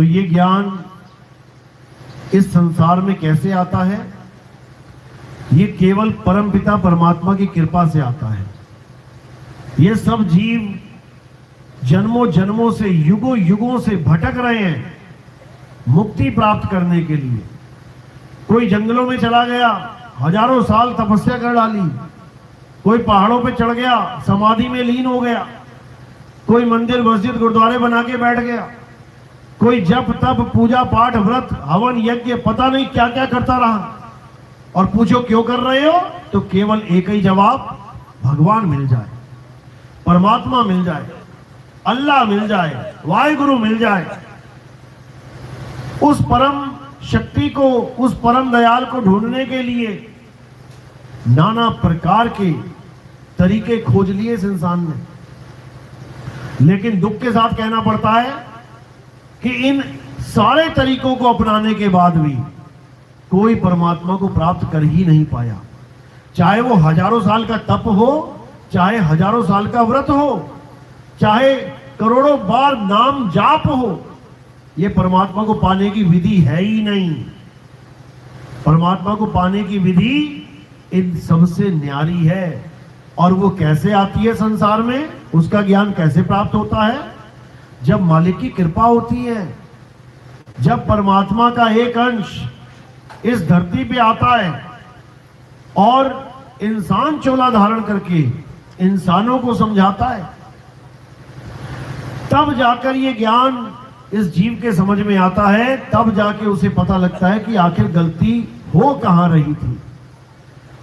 तो ये ज्ञान इस संसार में कैसे आता है? ये केवल परमपिता परमात्मा की कृपा से आता है। ये सब जीव जन्मों जन्मों से, युगों युगों से भटक रहे हैं मुक्ति प्राप्त करने के लिए। कोई जंगलों में चला गया, हजारों साल तपस्या कर डाली। कोई पहाड़ों पे चढ़ गया, समाधि में लीन हो गया। कोई मंदिर मस्जिद गुरुद्वारे बना के बैठ गया। कोई जप तप पूजा पाठ व्रत हवन यज्ञ पता नहीं क्या क्या करता रहा। और पूछो क्यों कर रहे हो, तो केवल एक ही जवाब, भगवान मिल जाए, परमात्मा मिल जाए, अल्लाह मिल जाए, वाहिगुरु मिल जाए। उस परम शक्ति को, उस परम दयाल को ढूंढने के लिए नाना प्रकार के तरीके खोज लिए इस इंसान ने। लेकिन दुख के साथ कहना पड़ता है कि इन सारे तरीकों को अपनाने के बाद भी कोई परमात्मा को प्राप्त कर ही नहीं पाया। चाहे वो हजारों साल का तप हो, चाहे हजारों साल का व्रत हो, चाहे करोड़ों बार नाम जाप हो, ये परमात्मा को पाने की विधि है ही नहीं। परमात्मा को पाने की विधि इन सबसे न्यारी है। और वो कैसे आती है संसार में, उसका ज्ञान कैसे प्राप्त होता है? जब मालिक की कृपा होती है, जब परमात्मा का एक अंश इस धरती पे आता है और इंसान चोला धारण करके इंसानों को समझाता है, तब जाकर ये ज्ञान इस जीव के समझ में आता है। तब जाके उसे पता लगता है कि आखिर गलती हो कहां रही थी।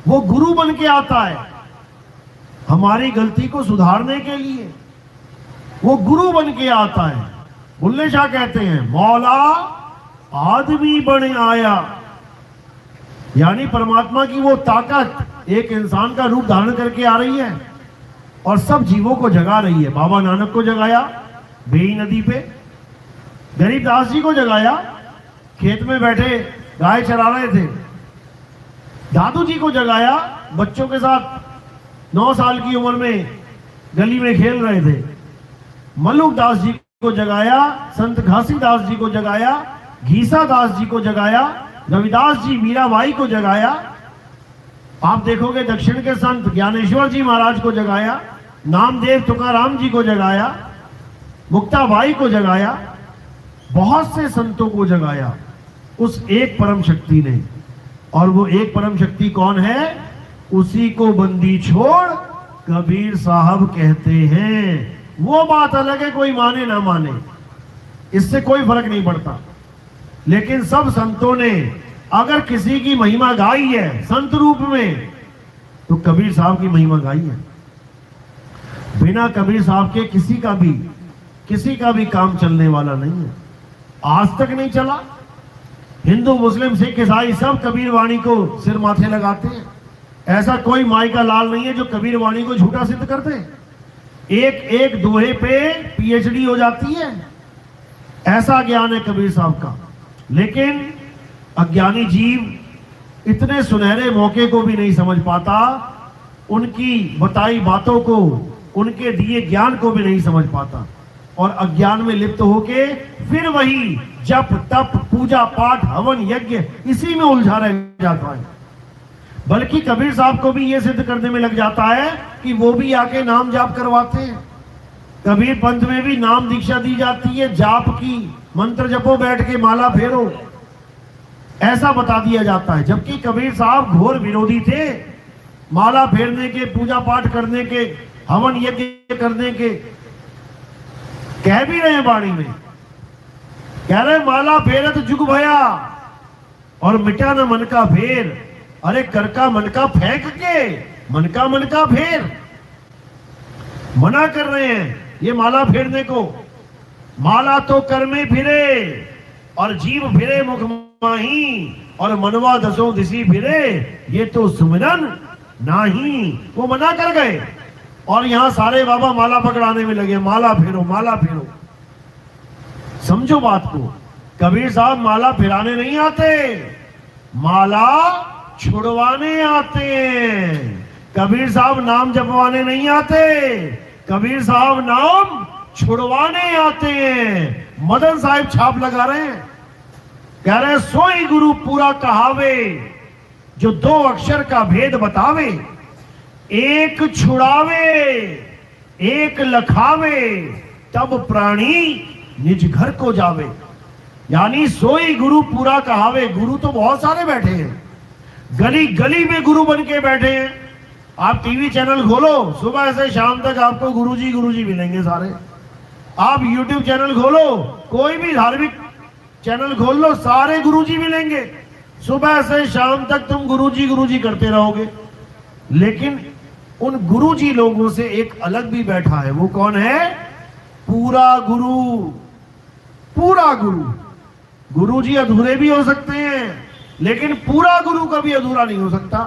वो गुरु बन के आता है हमारी गलती को सुधारने के लिए। वो गुरु बन के आता है। बुल्ले शाह कहते हैं, मौला आदमी बन आया। यानी परमात्मा की वो ताकत एक इंसान का रूप धारण करके आ रही है और सब जीवों को जगा रही है। बाबा नानक को जगाया बेई नदी पे, गरीबदास जी को जगाया, खेत में बैठे गाय चरा रहे थे। दादू जी को जगाया, बच्चों के साथ 9 साल की उम्र में गली में खेल रहे थे। मल्लुक दास जी को जगाया, संत घासीदास जी को जगाया, घीसा दास जी को जगाया, रविदास जी मीराबाई को जगाया। आप देखोगे दक्षिण के संत ज्ञानेश्वर जी महाराज को जगाया, नामदेव तुकाराम जी को जगाया, मुक्ताबाई को जगाया, बहुत से संतों को जगाया उस एक परम शक्ति ने। और वो एक परम शक्ति कौन है? उसी को बंदी छोड़ कबीर साहब कहते हैं। वो बात अलग है, कोई माने ना माने, इससे कोई फर्क नहीं पड़ता। लेकिन सब संतों ने अगर किसी की महिमा गाई है संत रूप में, तो कबीर साहब की महिमा गाई है। बिना कबीर साहब के किसी का भी काम चलने वाला नहीं है। आज तक नहीं चला। हिंदू मुस्लिम सिख ईसाई सब कबीर वाणी को सिर माथे लगाते हैं। ऐसा कोई माई का लाल नहीं है जो कबीर वाणी को झूठा सिद्ध कर दे। एक एक दोहे पे पीएचडी हो जाती है। ऐसा ज्ञान है कबीर साहब का। लेकिन अज्ञानी जीव इतने सुनहरे मौके को भी नहीं समझ पाता, उनकी बताई बातों को, उनके दिए ज्ञान को भी नहीं समझ पाता और अज्ञान में लिप्त होके फिर वही जप तप पूजा पाठ हवन यज्ञ इसी में उलझा रह जाता है। बल्कि कबीर साहब को भी यह सिद्ध करने में लग जाता है कि वो भी आके नाम जाप करवाते हैं। कबीर पंथ में भी नाम दीक्षा दी जाती है, जाप की, मंत्र जपो, बैठ के माला फेरो, ऐसा बता दिया जाता है। जबकि कबीर साहब घोर विरोधी थे माला फेरने के, पूजा पाठ करने के, हवन यज्ञ करने के। कह भी रहे वाणी में, कह रहे माला फेरत जुग भया और मिटा न मन का फेर। अरे कर का मन का फेंक के मन का फेर। मना कर रहे हैं ये माला फेरने को। माला तो कर में फिरे और जीव फिरे मुख माही और मनवा दसों दिशी फिरे, ये तो सुमिरन नाही। वो मना कर गए और यहां सारे बाबा माला पकड़ाने में लगे, माला फेरो माला फेरो। समझो बात को, कबीर साहब माला फिराने नहीं आते, माला छुड़वाने आते हैं। कबीर साहब नाम जपवाने नहीं आते, कबीर साहब नाम छुड़वाने आते हैं। मदन साहब छाप लगा रहे हैं, कह रहे हैं सोई गुरु पूरा कहावे, जो दो अक्षर का भेद बतावे, एक छुड़ावे एक लखावे, तब प्राणी निज घर को जावे। यानी सोई गुरु पूरा कहावे। गुरु तो बहुत सारे बैठे हैं, गली गली में गुरु बन के बैठे हैं। आप टीवी चैनल खोलो, सुबह से शाम तक आपको गुरुजी मिलेंगे सारे। आप यूट्यूब चैनल खोलो, कोई भी धार्मिक चैनल खोल लो, सारे गुरुजी मिलेंगे। सुबह से शाम तक तुम गुरुजी करते रहोगे। लेकिन उन गुरुजी लोगों से एक अलग भी बैठा है। वो कौन है? पूरा गुरु। पूरा गुरु। गुरुजी अधूरे भी हो सकते हैं, लेकिन पूरा गुरु कभी अधूरा नहीं हो सकता।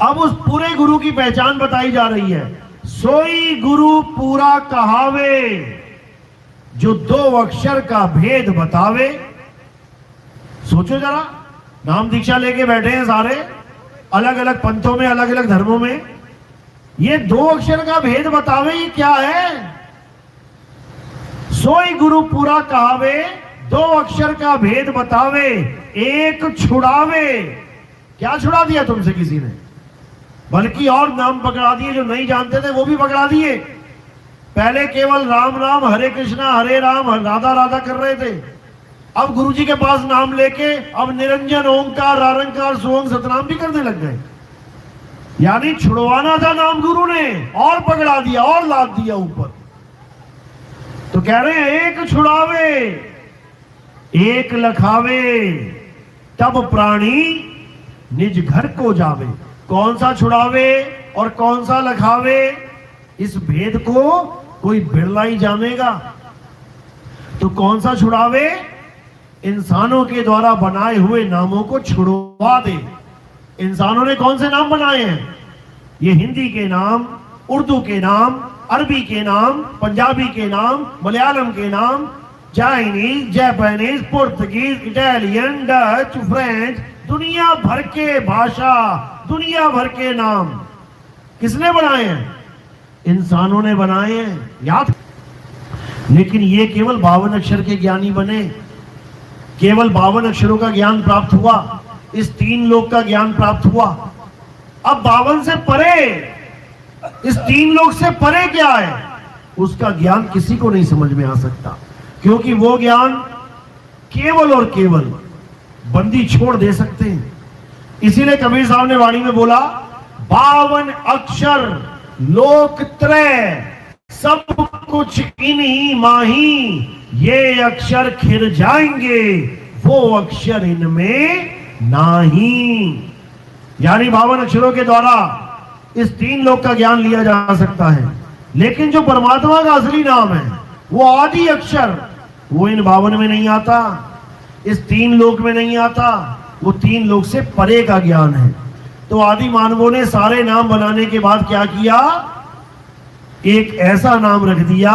अब उस पूरे गुरु की पहचान बताई जा रही है। सोई गुरु पूरा कहावे, जो दो अक्षर का भेद बतावे। सोचो जरा, नाम दीक्षा लेके बैठे हैं सारे, अलग अलग पंथों में, अलग अलग धर्मों में। ये दो अक्षर का भेद बतावे, ये क्या है? सोई गुरु पूरा कहावे, दो अक्षर का भेद बतावे, एक छुड़ावे। क्या छुड़ा दिया तुमसे किसी ने? बल्कि और नाम पकड़ा दिए, जो नहीं जानते थे वो भी पकड़ा दिए। पहले केवल राम राम, हरे कृष्णा हरे राम, राधा राधा कर रहे थे। अब गुरुजी के पास नाम लेके अब निरंजन ओंकार रारंकार सोंग सतनाम भी करने लग गए। यानी छुड़वाना था नाम गुरु ने, और पकड़ा दिया और लाद दिया ऊपर। तो कह रहे हैं एक छुड़ावे एक लखावे, तब प्राणी निज घर को जावे। कौन सा छुड़ावे और कौन सा लखावे, इस भेद को कोई बिरला ही जानेगा। तो कौन सा छुड़ावे? इंसानों के द्वारा बनाए हुए नामों को छुड़वा दे। इंसानों ने कौन से नाम बनाए हैं? ये हिंदी के नाम, उर्दू के नाम, अरबी के नाम, पंजाबी के नाम, मलयालम के नाम, Chinese, Japanese, Portuguese, Italian, Dutch, French, दुनिया भर के भाषा, दुनिया भर के नाम किसने बनाए हैं? इंसानों ने बनाए हैं। याद। लेकिन ये केवल 52 अक्षर के ज्ञानी बने, केवल 52 अक्षरों का ज्ञान प्राप्त हुआ, इस 3 लोक का ज्ञान प्राप्त हुआ। अब 52 से परे, इस 3 लोक से परे क्या है, उसका ज्ञान किसी को नहीं समझ में आ सकता। क्योंकि वो ज्ञान केवल और केवल बंदी छोड़ दे सकते हैं। इसीलिए कबीर साहब ने वाणी में बोला, 52 अक्षर लोक त्रय, सब कुछ इन्हीं माही, ये अक्षर खिर जाएंगे, वो अक्षर इनमें नाही। यानी 52 अक्षरों के द्वारा इस 3 लोक का ज्ञान लिया जा सकता है। लेकिन जो परमात्मा का असली नाम है, वो आदि अक्षर, वो इन 52 में नहीं आता, इस 3 लोक में नहीं आता। वो 3 लोक से परे का ज्ञान है। तो आदि मानवों ने सारे नाम बनाने के बाद क्या किया? एक ऐसा नाम रख दिया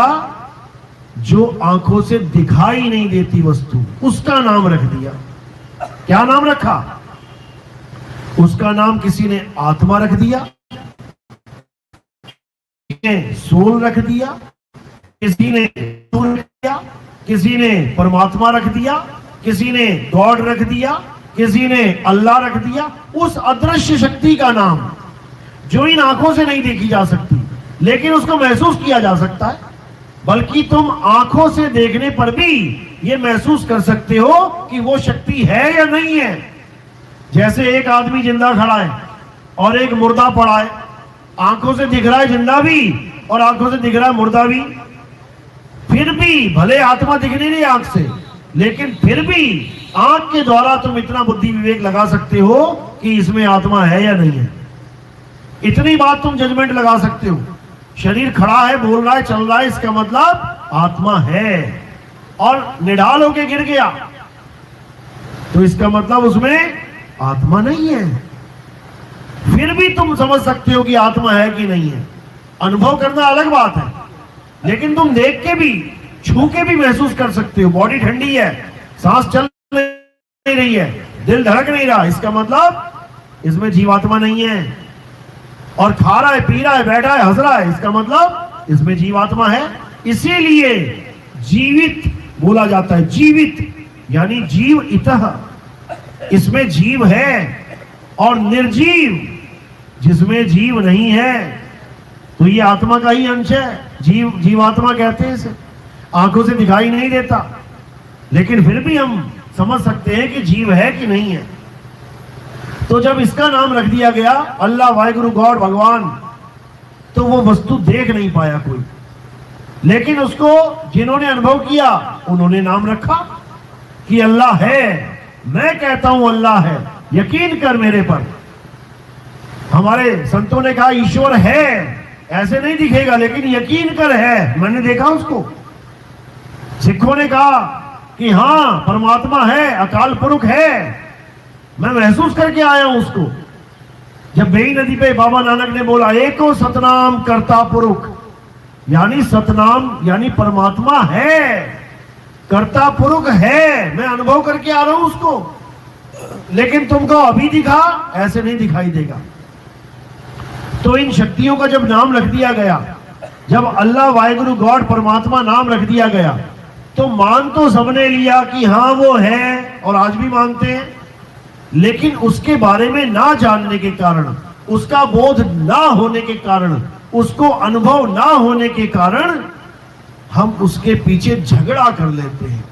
जो आंखों से दिखाई नहीं देती वस्तु, उसका नाम रख दिया। क्या नाम रखा? उसका नाम किसी ने आत्मा रख दिया, सोल रख दिया, किसी ने रख दिया, किसी ने परमात्मा रख दिया, किसी ने गॉड रख दिया, किसी ने अल्लाह रख दिया। उस अदृश्य शक्ति का नाम जो इन आंखों से नहीं देखी जा सकती, लेकिन उसको महसूस किया जा सकता है। बल्कि तुम आंखों से देखने पर भी ये महसूस कर सकते हो कि वो शक्ति है या नहीं है। जैसे एक आदमी जिंदा खड़ा है और एक मुर्दा पड़ा है, आंखों से दिख रहा है जिंदा भी और आंखों से दिख रहा है मुर्दा भी। फिर भी भले आत्मा दिख नहीं रही आंख से, लेकिन फिर भी आंख के द्वारा तुम इतना बुद्धि विवेक लगा सकते हो कि इसमें आत्मा है या नहीं है। इतनी बात तुम जजमेंट लगा सकते हो। शरीर खड़ा है, बोल रहा है, चल रहा है, इसका मतलब आत्मा है। और निढाल होके गिर गया तो इसका मतलब उसमें आत्मा नहीं है। फिर भी तुम समझ सकते हो कि आत्मा है कि नहीं है। अनुभव करना अलग बात है, लेकिन तुम देख के भी, छू के भी महसूस कर सकते हो। बॉडी ठंडी है, सांस चल नहीं रही है, दिल धड़क नहीं रहा, इसका मतलब इसमें जीवात्मा नहीं है। और खा रहा है, पी रहा है, बैठा है, हंस रहा है, इसका मतलब इसमें जीवात्मा है। इसीलिए जीवित बोला जाता है। जीवित यानी जीव इतः, इसमें जीव है, और निर्जीव जिसमें जीव नहीं है। तो ये आत्मा का ही अंश है, जीवात्मा कहते हैं इसे। आंखों से दिखाई नहीं देता, लेकिन फिर भी हम समझ सकते हैं कि जीव है कि नहीं है। तो जब इसका नाम रख दिया गया अल्लाह, वाहिगुरु, गॉड, भगवान, तो वो वस्तु देख नहीं पाया कोई, लेकिन उसको जिन्होंने अनुभव किया उन्होंने नाम रखा कि अल्लाह है। मैं कहता हूं अल्लाह है, यकीन कर मेरे पर। हमारे संतों ने कहा ईश्वर है, ऐसे नहीं दिखेगा लेकिन यकीन कर है, मैंने देखा उसको। सिखों ने कहा कि हां परमात्मा है, अकाल पुरुष है, मैं महसूस करके आया हूं उसको। जब बेई नदी पे बाबा नानक ने बोला एको सतनाम करता पुरुष, यानी सतनाम यानी परमात्मा है, कर्ता पुरुष है, मैं अनुभव करके आ रहा हूं उसको। लेकिन तुमको अभी दिखा, ऐसे नहीं दिखाई देगा। तो इन शक्तियों का जब नाम रख दिया गया, जब अल्लाह, वाहिगुरु, गॉड, परमात्मा नाम रख दिया गया, तो मान तो सबने लिया कि हाँ वो है, और आज भी मानते हैं। लेकिन उसके बारे में ना जानने के कारण, उसका बोध ना होने के कारण, उसको अनुभव ना होने के कारण हम उसके पीछे झगड़ा कर लेते हैं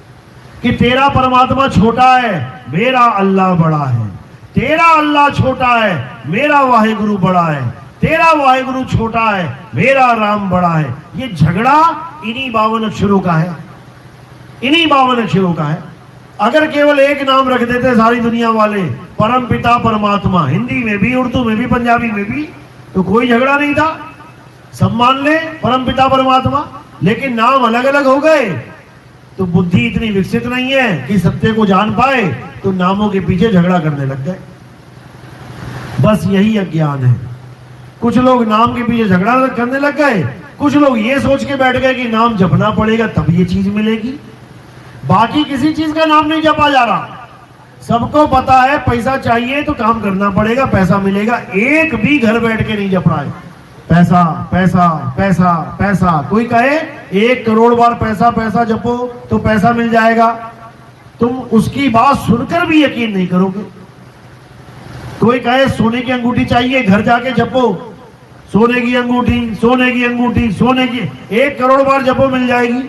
कि तेरा परमात्मा छोटा है, मेरा अल्लाह बड़ा है, तेरा अल्लाह छोटा है, मेरा वाहिगुरु बड़ा है, तेरा वाहिगुरु छोटा है, मेरा राम बड़ा है। ये झगड़ा इन्हीं 52 अक्षरों का है, इन्हीं 52 अक्षरों का है। अगर केवल एक नाम रख देते सारी दुनिया वाले, परम पिता परमात्मा, हिंदी में भी, उर्दू में भी, पंजाबी में भी, तो कोई झगड़ा नहीं था, सब मान ले परम पिता परमात्मा। लेकिन नाम अलग अलग हो गए तो बुद्धि इतनी विकसित नहीं है कि सत्य को जान पाए, तो नामों के पीछे झगड़ा करने लग गए। बस यही अज्ञान है। कुछ लोग नाम के पीछे झगड़ा करने लग गए, कुछ लोग ये सोच के बैठ गए कि नाम जपना पड़ेगा तब ये चीज मिलेगी। बाकी किसी चीज का नाम नहीं जपा जा रहा। सबको पता है पैसा चाहिए तो काम करना पड़ेगा, पैसा मिलेगा। एक भी घर बैठ के नहीं जप रहा है पैसा पैसा पैसा पैसा। कोई कहे 1 करोड़ बार पैसा पैसा जपो तो पैसा मिल जाएगा, तुम उसकी बात सुनकर भी यकीन नहीं करोगे। कोई कहे सोने की अंगूठी चाहिए, घर जाके जपो, सोने की अंगूठी, सोने की अंगूठी, सोने की, 1 करोड़ बार जपो मिल जाएगी।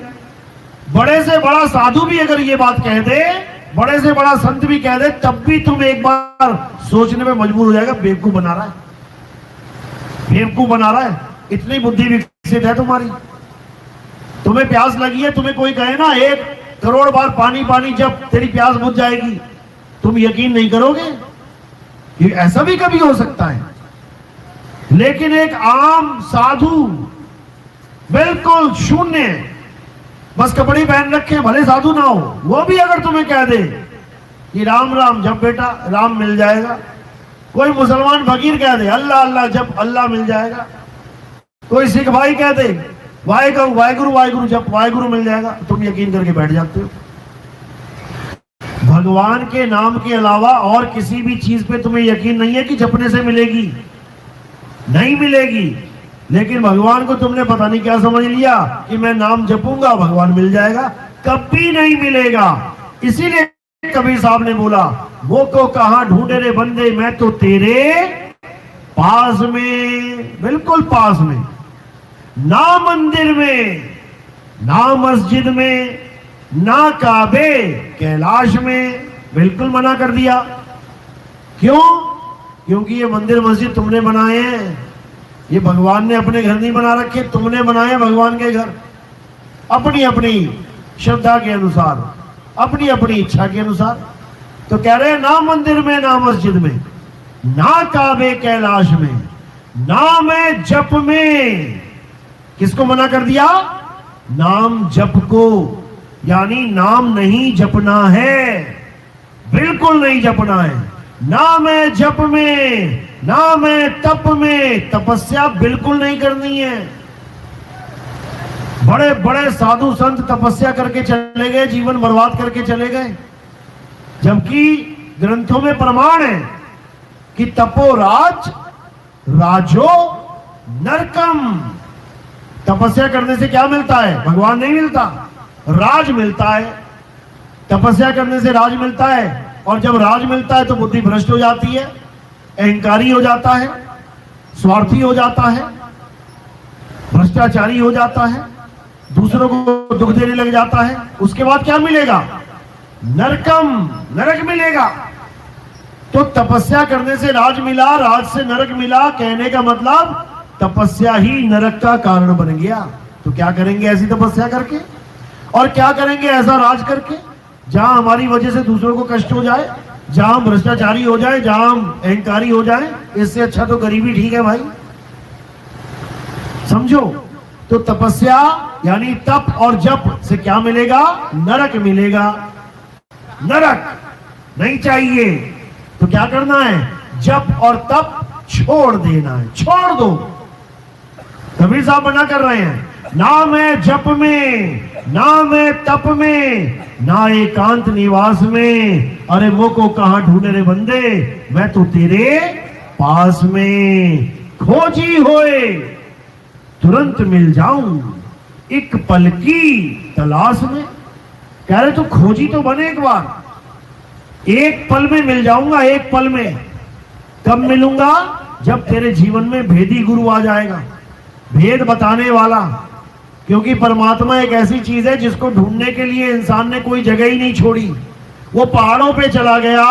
बड़े से बड़ा साधु भी अगर ये बात कह दे, बड़े से बड़ा संत भी कह दे, तब भी तुम एक बार सोचने में मजबूर हो जाएगा, बेवकूफ बना रहा है, बेवकूफ बना रहा है। इतनी बुद्धि विकसित है तुम्हारी। तुम्हें प्यास लगी है, तुम्हें कोई कहे ना 1 करोड़ बार पानी पानी जब तेरी प्यास बुझ जाएगी, तुम यकीन नहीं करोगे कि ऐसा भी कभी हो सकता है। लेकिन एक आम साधु बिल्कुल शून्य, बस कपड़े पहन रखे, भले साधु ना हो, वो भी अगर तुम्हें कह दे कि राम राम जब बेटा राम मिल जाएगा, कोई मुसलमान फकीर कह दे अल्लाह अल्लाह जब अल्लाह मिल जाएगा, कोई सिख भाई कह दे वाहिगुरु वाहिगुरु वाहिगुरु जब वाहिगुरु मिल जाएगा, तुम यकीन करके बैठ जाते हो। भगवान के नाम के अलावा और किसी भी चीज पे तुम्हें यकीन नहीं है कि जपने से मिलेगी, नहीं मिलेगी। लेकिन भगवान को तुमने पता नहीं क्या समझ लिया कि मैं नाम जपूंगा भगवान मिल जाएगा, कभी नहीं मिलेगा। इसीलिए कबीर साहब ने बोला वो को कहां ढूंढे रे बंदे, मैं तो तेरे पास में, बिल्कुल पास में, ना मंदिर में, ना मस्जिद में, ना काबे कैलाश में, बिल्कुल मना कर दिया। क्यों? क्योंकि ये मंदिर मस्जिद तुमने बनाए हैं, ये भगवान ने अपने घर नहीं बना रखे, तुमने बनाए भगवान के घर अपनी अपनी श्रद्धा के अनुसार, अपनी अपनी इच्छा के अनुसार। तो कह रहे हैं ना मंदिर में, ना मस्जिद में, ना काबे कैलाश में, ना मैं जप में। किसको मना कर दिया? नाम जप को, यानी नाम नहीं जपना है, बिल्कुल नहीं जपना है। ना मैं जप में, ना मैं तप में, तपस्या बिल्कुल नहीं करनी है। बड़े बड़े साधु संत तपस्या करके चले गए, जीवन बर्बाद करके चले गए, जबकि ग्रंथों में प्रमाण है कि तपो राज राजो नरकम। तपस्या करने से क्या मिलता है? भगवान नहीं मिलता। राज मिलता है, तपस्या करने से राज मिलता है, और जब राज मिलता है तो बुद्धि भ्रष्ट हो जाती है, अहंकारी हो जाता है, स्वार्थी हो जाता है, भ्रष्टाचारी हो जाता है, दूसरों को दुख देने लग जाता है। उसके बाद क्या मिलेगा? नरकम, नरक मिलेगा। तो तपस्या करने से राज मिला, राज से नरक मिला, कहने का मतलब तपस्या ही नरक का कारण बन गया। तो क्या करेंगे ऐसी तपस्या करके, और क्या करेंगे ऐसा राज करके जहां हमारी वजह से दूसरों को कष्ट हो जाए, जहां हम भ्रष्टाचारी हो जाए, जहां हम अहंकारी हो जाए? इससे अच्छा तो गरीबी ठीक है भाई, समझो। तो तपस्या यानी तप और जप से क्या मिलेगा? नरक मिलेगा। नरक नहीं चाहिए तो क्या करना है? जप और तप छोड़ देना है, छोड़ दो। कबीर साहब मना कर रहे हैं, ना मैं जप में, ना मैं तप में, ना एकांत निवास में, अरे वो को कहां ढूंढे रे बंदे, मैं तो तेरे पास में। खोजी होए तुरंत मिल जाऊं, एक पल की तलाश में। कह रहे तो खोजी तो बने एक बार, एक पल में मिल जाऊंगा, एक पल में। कब मिलूंगा? जब तेरे जीवन में भेदी गुरु आ जाएगा, भेद बताने वाला। क्योंकि परमात्मा एक ऐसी चीज है जिसको ढूंढने के लिए इंसान ने कोई जगह ही नहीं छोड़ी। वो पहाड़ों पे चला गया,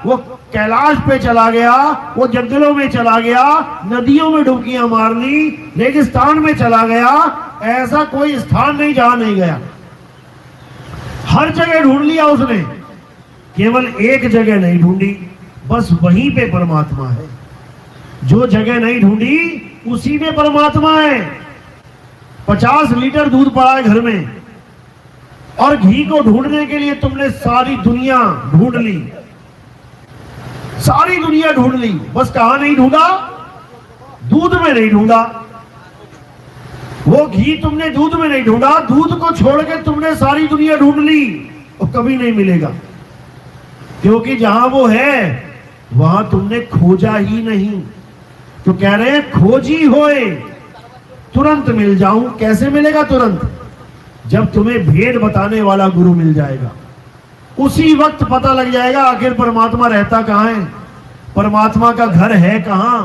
वो कैलाश पे चला गया, वो जंगलों में चला गया, नदियों में डुबकियां मार ली, रेगिस्तान में चला गया, ऐसा कोई स्थान नहीं जहां नहीं गया। हर जगह ढूंढ लिया उसने, केवल एक जगह नहीं ढूंढी, बस वहीं पे परमात्मा है। जो जगह नहीं ढूंढी उसी में परमात्मा है। 50 लीटर दूध पड़ा है घर में, और घी को ढूंढने के लिए तुमने सारी दुनिया ढूंढ ली, सारी दुनिया ढूंढ ली, बस कहां नहीं ढूंढा? दूध में नहीं ढूंढा। वो घी तुमने दूध में नहीं ढूंढा, दूध को छोड़ के तुमने सारी दुनिया ढूंढ ली, और कभी नहीं मिलेगा। क्योंकि जहां वो है वहां तुमने खोजा ही नहीं। तो कह रहे हैं खोजी होए तुरंत मिल जाऊं। कैसे मिलेगा तुरंत? जब तुम्हें भेद बताने वाला गुरु मिल जाएगा, उसी वक्त पता लग जाएगा आखिर परमात्मा रहता कहां है, परमात्मा का घर है कहां,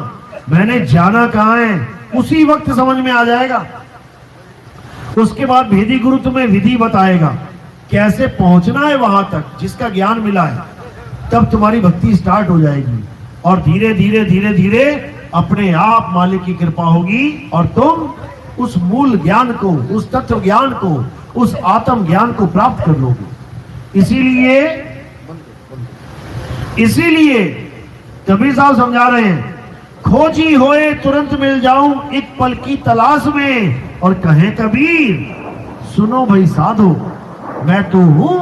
मैंने जाना कहां है, उसी वक्त समझ में आ जाएगा। उसके बाद भेदी गुरु तुम्हें विधि बताएगा कैसे पहुंचना है वहां तक जिसका ज्ञान मिला है। तब तुम्हारी भक्ति स्टार्ट हो जाएगी, और धीरे धीरे धीरे धीरे अपने आप मालिक की कृपा होगी, और तुम उस मूल ज्ञान को, उस तत्व ज्ञान को, उस आत्म ज्ञान को प्राप्त कर लोगे। इसीलिए कबीर साहब समझा रहे हैं, खोजी होए तुरंत मिल जाऊं, एक पल की तलाश में। और कहें कबीर सुनो भाई साधो, मैं तो हूं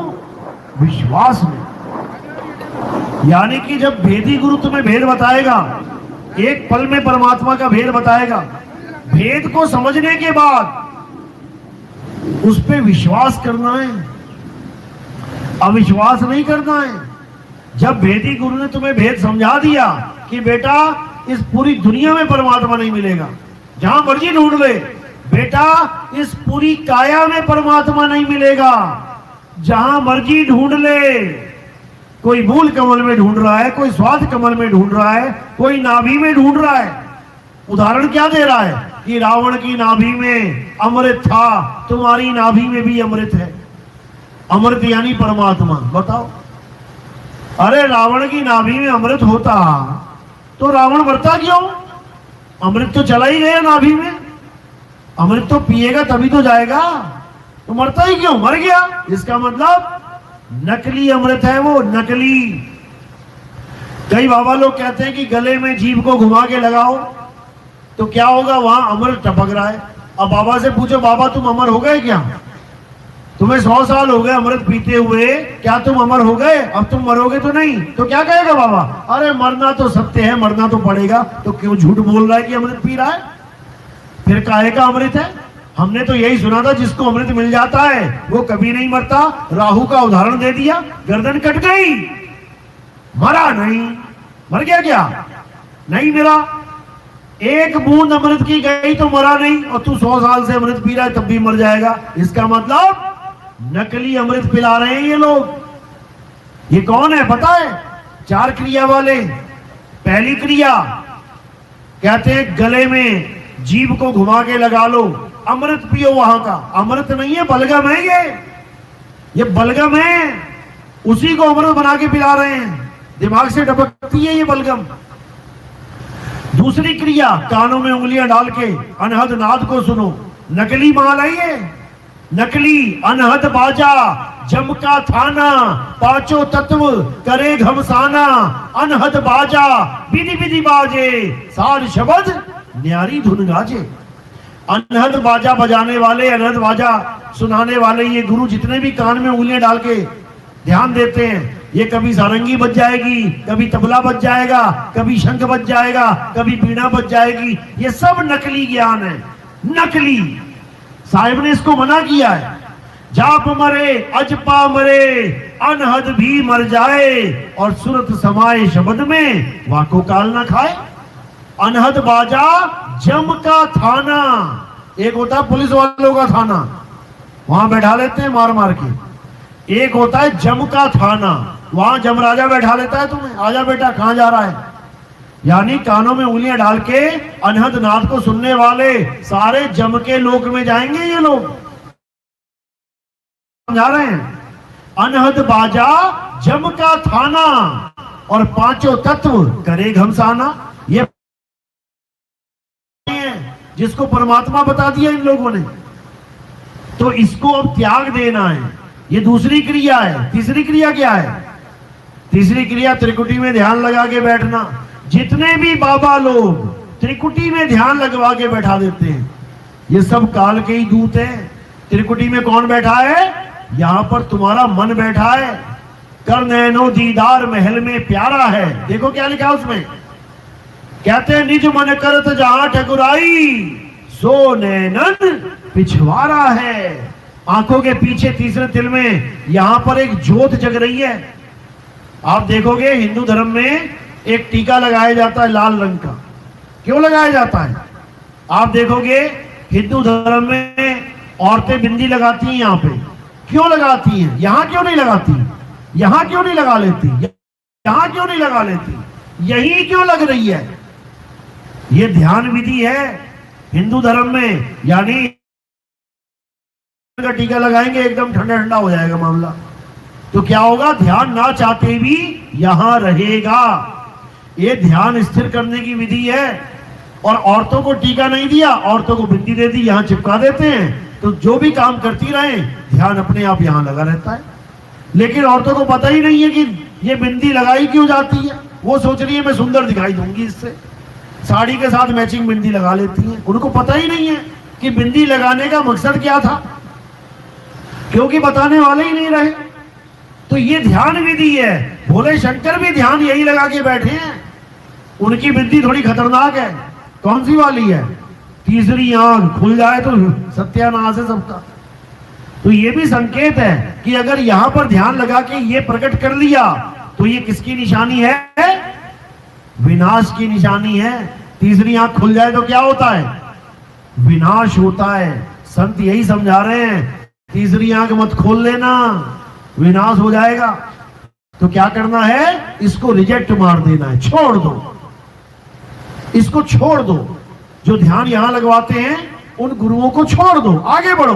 विश्वास में। यानी कि जब भेदी गुरु तुम्हें भेद बताएगा, एक पल में परमात्मा का भेद बताएगा, भेद को समझने के बाद उस पे विश्वास करना है, अविश्वास नहीं करना है। जब भेदी गुरु ने तुम्हें भेद समझा दिया कि बेटा इस पूरी दुनिया में परमात्मा नहीं मिलेगा, जहां मर्जी ढूंढ ले, बेटा इस पूरी काया में परमात्मा नहीं मिलेगा, जहां मर्जी ढूंढ ले। कोई मूल कमल में ढूंढ रहा है, कोई स्वाद कमल में ढूंढ रहा है, कोई नाभि में ढूंढ रहा है। उदाहरण क्या दे रहा है कि रावण की नाभि में अमृत था, तुम्हारी नाभि में भी अमृत है। अमृत यानी परमात्मा। बताओ, अरे रावण की नाभि में अमृत होता तो रावण मरता क्यों? अमृत तो चला ही गया नाभि में, अमृत तो पिएगा तभी तो जाएगा, तो मरता ही क्यों? मर गया। इसका मतलब नकली अमृत है वो, नकली। कई बाबा लोग कहते हैं कि गले में जीभ को घुमा के लगाओ तो क्या होगा, वहां अमृत टपक रहा है। अब बाबा से पूछो, बाबा तुम अमर हो गए क्या? तुम्हें 100 साल हो गए अमृत पीते हुए, क्या तुम अमर हो गए? अब तुम मरोगे तो नहीं। तो क्या कहेगा बाबा? अरे मरना तो सत्य है, मरना तो पड़ेगा, तो क्यों झूठ बोल रहा है कि अमृत पी रहा है? फिर काहे का अमृत है? हमने तो यही सुना था जिसको अमृत मिल जाता है वो कभी नहीं मरता। राहु का उदाहरण दे दिया, गर्दन कट गई, मरा नहीं। मर गया क्या? नहीं मरा। एक बूंद अमृत की गई तो मरा नहीं, और तू 100 साल से अमृत पी रहा है तब भी मर जाएगा। इसका मतलब नकली अमृत पिला रहे हैं ये लोग। ये कौन है पता है? 4 क्रिया वाले। पहली क्रिया कहते हैं गले में जीभ को घुमा के लगा लो, अमृत पियो। वहां का अमृत नहीं है, बलगम है ये बलगम है, उसी को अमृत बना के पिला रहे हैं। दिमाग से टपकती है ये बलगम। दूसरी क्रिया, कानों में उंगलियां डाल के अनहद नाद को सुनो। नकली माल है ये, नकली अनहद बाजा जम का थाना, पांचों तत्व करे घमसाना। अनहद बाजा विधि विधि बाजे, सार शब्द न्यारी धुन गाजे। अनहद बाजा बजाने वाले, अनहद बाजा सुनाने वाले ये गुरु जितने भी कान में उंगलियां डाल के ध्यान देते हैं, ये कभी सारंगी बज जाएगी, कभी तबला बज जाएगा, कभी शंख बज जाएगा, कभी बीड़ा बज जाएगी। ये सब नकली ज्ञान है, नकली। साहिब ने इसको मना किया है। जाप मरे अजपा मरे, अनहद भी मर जाए, और सुरत समाए शब्द में वाको काल ना खाए। अनहद बाजा जम का थाना, एक होता है पुलिस वालों का थाना, वहां बैठा लेते हैं मार मार के। एक होता है जम का थाना, वहां जमराजा बैठा लेता है तुम्हें, आजा बेटा कहां जा रहा है। यानी कानों में उंगलियां डाल के अनहद नाद को सुनने वाले सारे जम के लोक में जाएंगे ये लोग। समझा रहे हैं? अनहद बाजा जम का थाना, और पांचों तत्व करे घमसाना। ये जिसको परमात्मा बता दिया इन लोगों ने, तो इसको अब त्याग देना है। ये दूसरी क्रिया है। तीसरी क्रिया क्या है? तीसरी क्रिया त्रिकुटी में ध्यान लगा के बैठना। जितने भी बाबा लोग त्रिकुटी में ध्यान लगवा के बैठा देते हैं, ये सब काल के ही दूत हैं। त्रिकुटी में कौन बैठा है? यहां पर तुम्हारा मन बैठा है। कर नैनो दीदार महल में प्यारा है। देखो क्या लिखा उसमें, कहते हैं निज मन करत जहां ठकुराई, सो नैनन पिछवाड़ा है। आंखों के पीछे तीसरे तिल में यहां पर एक ज्योत जग रही है। आप देखोगे हिंदू धर्म में एक टीका लगाया जाता है लाल रंग का। क्यों लगाया जाता है? आप देखोगे हिंदू धर्म में औरतें बिंदी लगाती हैं यहां पे। क्यों लगाती हैं? यहां क्यों नहीं लगाती? यहां क्यों नहीं लगा लेती? यहां क्यों नहीं लगा लेती? यही क्यों लग रही है? ये ध्यान विधि है हिंदू धर्म में। यानी का टीका लगाएंगे एकदम ठंडा ठंडा हो जाएगा मामला। तो क्या होगा? ध्यान ना चाहते भी यहां रहेगा। ये ध्यान स्थिर करने की विधि है। और औरतों को टीका नहीं दिया, औरतों को बिंदी दे दी, यहां चिपका देते हैं, तो जो भी काम करती रहे ध्यान अपने आप यहां लगा रहता है। लेकिन औरतों को पता ही नहीं है कि ये बिंदी लगाई क्यों जाती है। वो सोच रही है मैं सुंदर दिखाई दूंगी इससे, साड़ी के साथ मैचिंग बिंदी लगा लेती हैं। उनको पता ही नहीं है कि बिंदी लगाने का मकसद क्या था, क्योंकि बताने वाले ही नहीं रहे। तो ये ध्यान विधि है। भोले शंकर भी ध्यान यही लगा के बैठे हैं। उनकी बिंदी थोड़ी खतरनाक है। कौन सी वाली है? तीसरी आंख खुल जाए तो सत्यानाश है सबका। तो ये भी संकेत है कि अगर यहां पर ध्यान लगा के ये प्रकट कर लिया तो ये किसकी निशानी है? विनाश की निशानी है। तीसरी आंख खुल जाए तो क्या होता है? विनाश होता है। संत यही समझा रहे हैं, तीसरी आंख मत खोल लेना, विनाश हो जाएगा। तो क्या करना है? इसको रिजेक्ट मार देना है, छोड़ दो, इसको छोड़ दो। जो ध्यान यहां लगवाते हैं उन गुरुओं को छोड़ दो, आगे बढ़ो।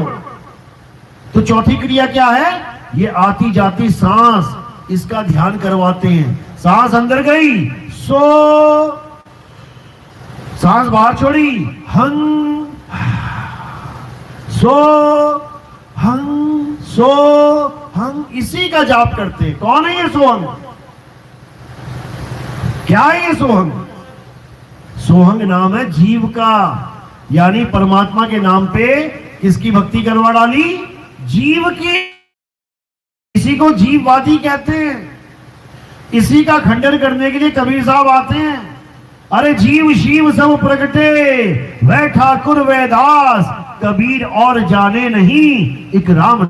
तो चौथी क्रिया क्या है? ये आती जाती सांस, इसका ध्यान करवाते हैं। सांस अंदर गई, सो, सांस बाहर छोड़ी, हंग, सो, हंग, सो, हंग, इसी का जाप करते हैं। कौन है ये सोहंग? क्या है ये सोहंग? सोहंग नाम है जीव का। यानी परमात्मा के नाम पे किसकी भक्ति करवा डाली? जीव की। इसी को जीववादी कहते हैं। इसी का खंडन करने के लिए कबीर साहब आते हैं। अरे जीव शिव सब प्रगटे, वह ठाकुर वह दास, कबीर और जाने नहीं एक राम।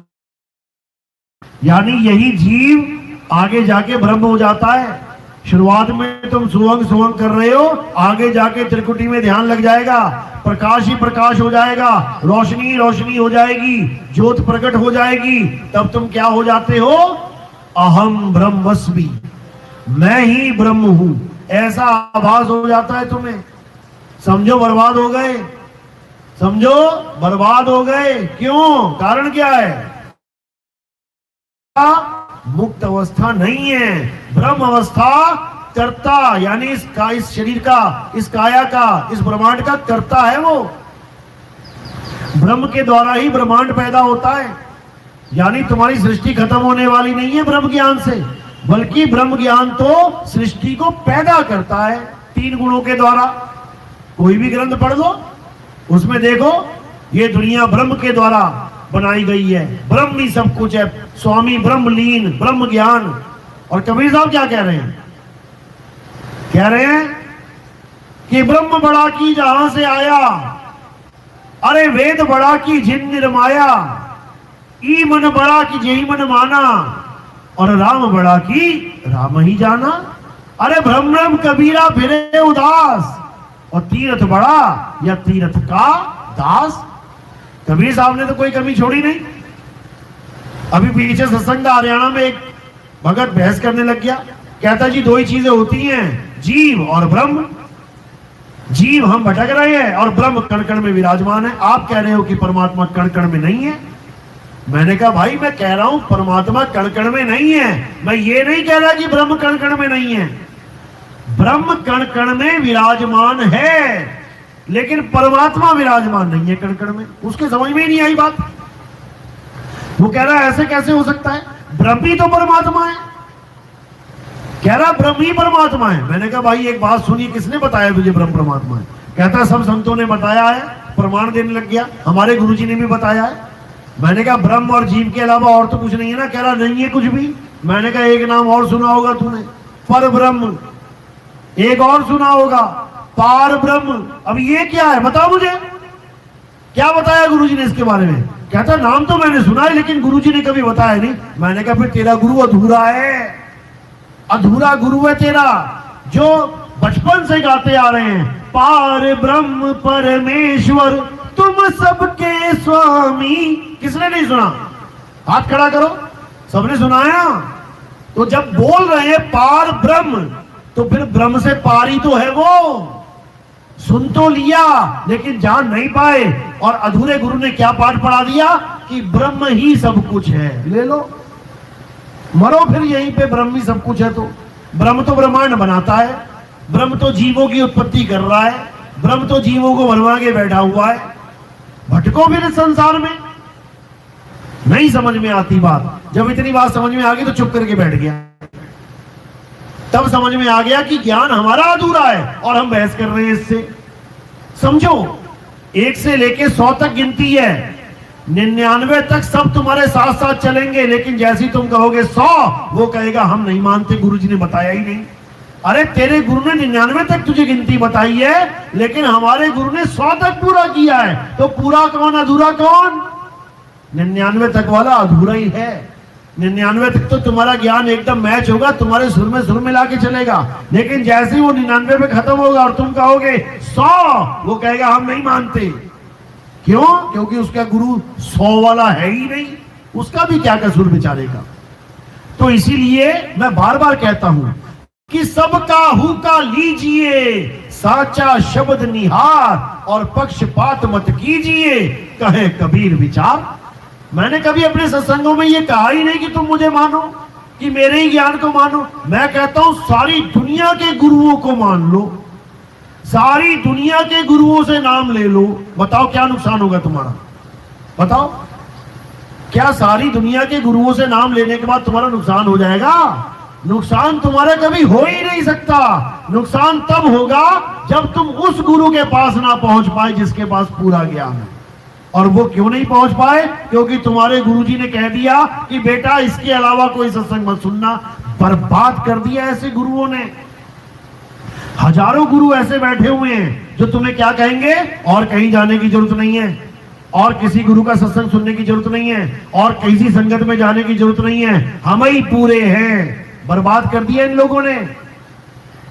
यानी यही जीव आगे जाके ब्रह्म हो जाता है। शुरुआत में तुम सुवंग सुवंग कर रहे हो, आगे जाके त्रिकुटी में ध्यान लग जाएगा, प्रकाश ही प्रकाश हो जाएगा, रोशनी ही रोशनी हो जाएगी, ज्योत प्रकट हो जाएगी, तब तुम क्या हो जाते हो? अहम ब्रह्मस्मि, मैं ही ब्रह्म हूं, ऐसा आभास हो जाता है तुम्हें। समझो बर्बाद हो गए, समझो बर्बाद हो गए। क्यों? कारण क्या है? मुक्त अवस्था नहीं है, ब्रह्म अवस्था कर्ता, यानी इस शरीर का, इस काया का, इस ब्रह्मांड का कर्ता है वो। ब्रह्म के द्वारा ही ब्रह्मांड पैदा होता है, यानी तुम्हारी सृष्टि खत्म होने वाली नहीं है ब्रह्म ज्ञान से, बल्कि ब्रह्म ज्ञान तो सृष्टि को पैदा करता है 3 गुणों के द्वारा। कोई भी ग्रंथ पढ़ लो, उसमें देखो ये दुनिया ब्रह्म के द्वारा बनाई गई है, ब्रह्म ही सब कुछ है, स्वामी ब्रह्मलीन, ब्रह्म ज्ञान। और कबीर साहब क्या कह रहे हैं? कह रहे हैं कि ब्रह्म बड़ा की जहां से आया, अरे वेद बड़ा की जिन निर्माया, ई मन बड़ा की जेही मन माना, और राम बड़ा की राम ही जाना। अरे भ्रम भ्रम कबीरा फिरे उदास, और तीरथ बड़ा या तीरथ का दास। कबीर साहब ने तो कोई कमी छोड़ी नहीं। अभी पीछे सत्संग हरियाणा में एक भगत बहस करने लग गया, कहता जी 2 ही चीजें होती हैं, जीव और ब्रह्म। जीव हम भटक रहे हैं और ब्रह्म कण कण में विराजमान है। आप कह रहे हो कि परमात्मा कण कण में नहीं है। मैंने कहा भाई मैं कह रहा हूं परमात्मा कण कण में नहीं है, मैं ये नहीं कह रहा कि ब्रह्म कण कण में नहीं है। ब्रह्म कण कण में विराजमान है, लेकिन परमात्मा विराजमान नहीं है कण कण में। उसके समझ में ही नहीं आई बात। वो कह रहा है ऐसे कैसे हो सकता है, ब्रह्म ही तो परमात्मा है। कह रहा ब्रह्म ही परमात्मा है। मैंने कहा भाई एक बात सुनिए, किसने बताया तुझे ब्रह्म परमात्मा है? कहता सब संतों ने बताया है, प्रमाण देने लग गया, हमारे गुरुजी ने भी बताया है। मैंने कहा ब्रह्म और जीव के अलावा और तो कुछ नहीं है ना? कह रहा नहीं है कुछ भी। मैंने कहा एक नाम और सुना होगा तूने, पर ब्रह्म, एक और सुना होगा पार ब्रह्म। अब ये क्या है बताओ मुझे, क्या बताया गुरुजी ने इसके बारे में? कहता नाम तो मैंने सुना है लेकिन गुरुजी ने कभी बताया नहीं। मैंने कहा फिर तेरा गुरु अधूरा है, अधूरा गुरु है तेरा, जो बचपन से गाते आ रहे हैं, पार ब्रह्म परमेश्वर तुम सबके स्वामी। किसने नहीं सुना? हाथ खड़ा करो, सबने सुना है ना? तो जब बोल रहे हैं पार ब्रह्म, तो फिर ब्रह्म से पार ही तो है वो। सुन तो लिया लेकिन जान नहीं पाए, और अधूरे गुरु ने क्या पाठ पढ़ा दिया कि ब्रह्म ही सब कुछ है। ले लो, मरो फिर यहीं पे, ब्रह्म ही सब कुछ है। तो ब्रह्म तो ब्रह्मांड बनाता है, ब्रह्म तो जीवों की उत्पत्ति कर रहा है, ब्रह्म तो जीवों को बनवा के बैठा हुआ है। भटको फिर संसार में, नहीं समझ में आती बात। जब इतनी बात समझ में आ गई तो चुप करके बैठ गया। तब समझ में आ गया कि ज्ञान हमारा अधूरा है और हम बहस कर रहे हैं इससे। समझो 1 से लेके 100 तक गिनती है, 99 तक सब तुम्हारे साथ साथ चलेंगे, लेकिन जैसी तुम कहोगे 100, वो कहेगा हम नहीं मानते, गुरुजी ने बताया ही नहीं। अरे तेरे गुरु ने 99 तक तुझे गिनती बताई है, लेकिन हमारे गुरु ने 100 तक पूरा किया है। तो पूरा कौन, अधूरा कौन? 99 तक वाला अधूरा ही है। 99 तक तो तुम्हारा ज्ञान एकदम मैच होगा, तुम्हारे सुर में सुर मिला के चलेगा, लेकिन जैसे ही वो 99 पे खत्म होगा और तुम कहोगे 100, वो कहेगा हम नहीं मानते। क्यों? क्योंकि उसका गुरु 100 वाला है ही नहीं, उसका भी क्या कसूर बेचारे का। तो इसीलिए मैं बार बार कहता हूं कि सबका हुक्का लीजिए, साचा शब्द निहार, और पक्षपात मत कीजिए, कहे कबीर विचार। मैंने कभी अपने सत्संगों में ये कहा ही नहीं कि तुम मुझे मानो, कि मेरे ही ज्ञान को मानो। मैं कहता हूं सारी दुनिया के गुरुओं को मान लो, सारी दुनिया के गुरुओं से नाम ले लो। बताओ क्या नुकसान होगा तुम्हारा? बताओ, क्या सारी दुनिया के गुरुओं से नाम लेने के बाद तुम्हारा नुकसान हो जाएगा? नुकसान तुम्हारा कभी हो ही नहीं सकता। नुकसान तब होगा जब तुम उस गुरु के पास ना पहुंच पाए जिसके पास पूरा ज्ञान है। और वो क्यों नहीं पहुंच पाए? क्योंकि तुम्हारे गुरुजी ने कह दिया कि बेटा इसके अलावा कोई सत्संग मत सुनना। बर्बाद कर दिया ऐसे गुरुओं ने। हजारों गुरु ऐसे बैठे हुए हैं जो तुम्हें क्या कहेंगे, और कहीं जाने की जरूरत नहीं है, और किसी गुरु का सत्संग सुनने की जरूरत नहीं है, और किसी संगत में जाने की जरूरत नहीं है, हम ही पूरे हैं। बर्बाद कर दिया इन लोगों ने।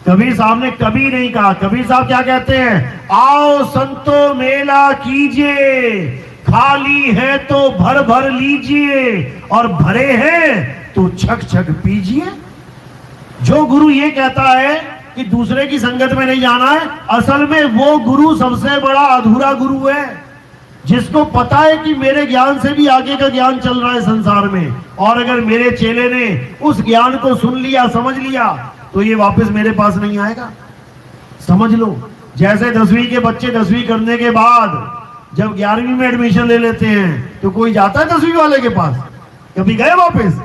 कबीर साहब ने कभी नहीं कहा। कबीर साहब क्या कहते हैं? आओ संतो मेला कीजिए, खाली है तो भर भर लीजिए, और भरे हैं तो छक छक पीजिए। जो गुरु ये कहता है कि दूसरे की संगत में नहीं जाना है, असल में वो गुरु सबसे बड़ा अधूरा गुरु है, जिसको पता है कि मेरे ज्ञान से भी आगे का ज्ञान चल रहा है संसार में, और अगर मेरे चेले ने उस ज्ञान को सुन लिया, समझ लिया, तो ये वापस मेरे पास नहीं आएगा। समझ लो, जैसे 10वीं के बच्चे 10वीं करने के बाद जब 11वीं में एडमिशन ले लेते हैं, तो कोई जाता है 10वीं वाले के पास? कभी गए वापस?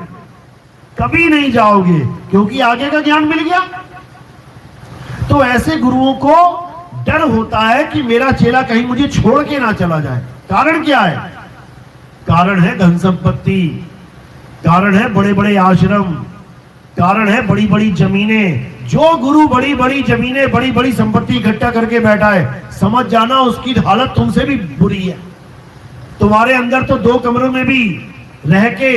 कभी नहीं जाओगे, क्योंकि आगे का ज्ञान मिल गया। तो ऐसे गुरुओं को डर होता है कि मेरा चेला कहीं मुझे छोड़ के ना चला जाए। कारण क्या है? कारण है धन संपत्ति, कारण है बड़े बड़े आश्रम, कारण है बड़ी बड़ी जमीनें। जो गुरु बड़ी बड़ी जमीनें, बड़ी बड़ी संपत्ति इकट्ठा करके बैठा है, समझ जाना उसकी हालत तुमसे भी बुरी है। तुम्हारे अंदर तो 2 कमरों में भी रह के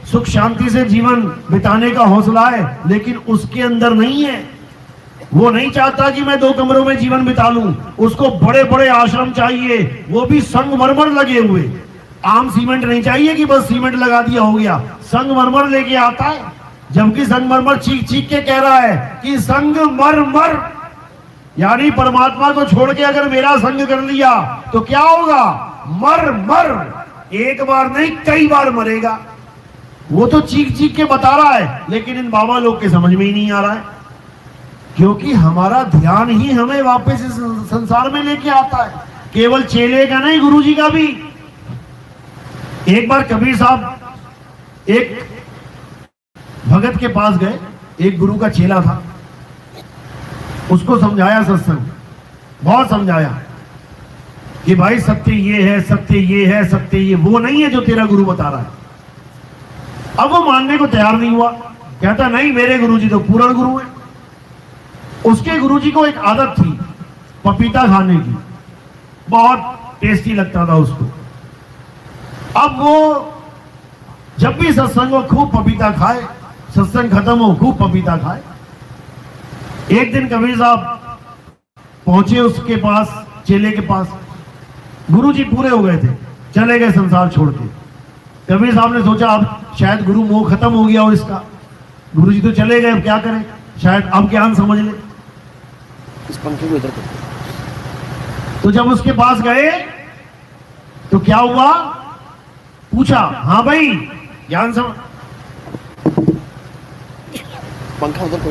सुख शांति से जीवन बिताने का हौसला है, लेकिन उसके अंदर नहीं है। वो नहीं चाहता कि मैं 2 कमरों में जीवन बिता लूं, उसको बड़े बड़े आश्रम चाहिए, वो भी संगमरमर लगे हुए। आम सीमेंट नहीं चाहिए कि बस सीमेंट लगा दिया हो गया, संगमरमर लेके आता है। जबकि संगमरमर चीख चीख के कह रहा है कि संगमरमर, यानी परमात्मा को छोड़ के अगर मेरा संग कर लिया तो क्या होगा? मर मर, एक बार नहीं कई बार मरेगा। वो तो चीख चीख के बता रहा है, लेकिन इन बाबा लोग के समझ में ही नहीं आ रहा है, क्योंकि हमारा ध्यान ही हमें वापस इस संसार में लेके आता है। केवल चेले का नहीं, गुरुजी का भी। एक बार कबीर साहब एक भगत के पास गए, एक गुरु का चेला था, उसको समझाया सत्संग, बहुत समझाया कि भाई सत्य ये है, सत्य ये है, सत्य ये वो नहीं है जो तेरा गुरु बता रहा है। अब वो मानने को तैयार नहीं हुआ, कहता नहीं मेरे गुरुजी तो पूर्ण गुरु है। उसके गुरुजी को एक आदत थी पपीता खाने की, बहुत टेस्टी लगता था उसको। अब वो जब भी सत्संग हो खूब पपीता खाए, सत्संग खत्म हो खूब पपीता खाए। एक दिन कबीर साहब पहुंचे उसके पास, चेले के पास। गुरुजी पूरे हो गए थे, चले गए संसार छोड़ के। कबीर साहब ने सोचा अब शायद गुरु मोह खत्म हो गया हो इसका, गुरुजी तो चले गए, अब क्या करें, शायद अब ज्ञान समझ ले। इस पंखे को इधर तो जब उसके पास गए तो क्या हुआ, पूछा हाँ भाई ज्ञान समझ, पंखा उधर को,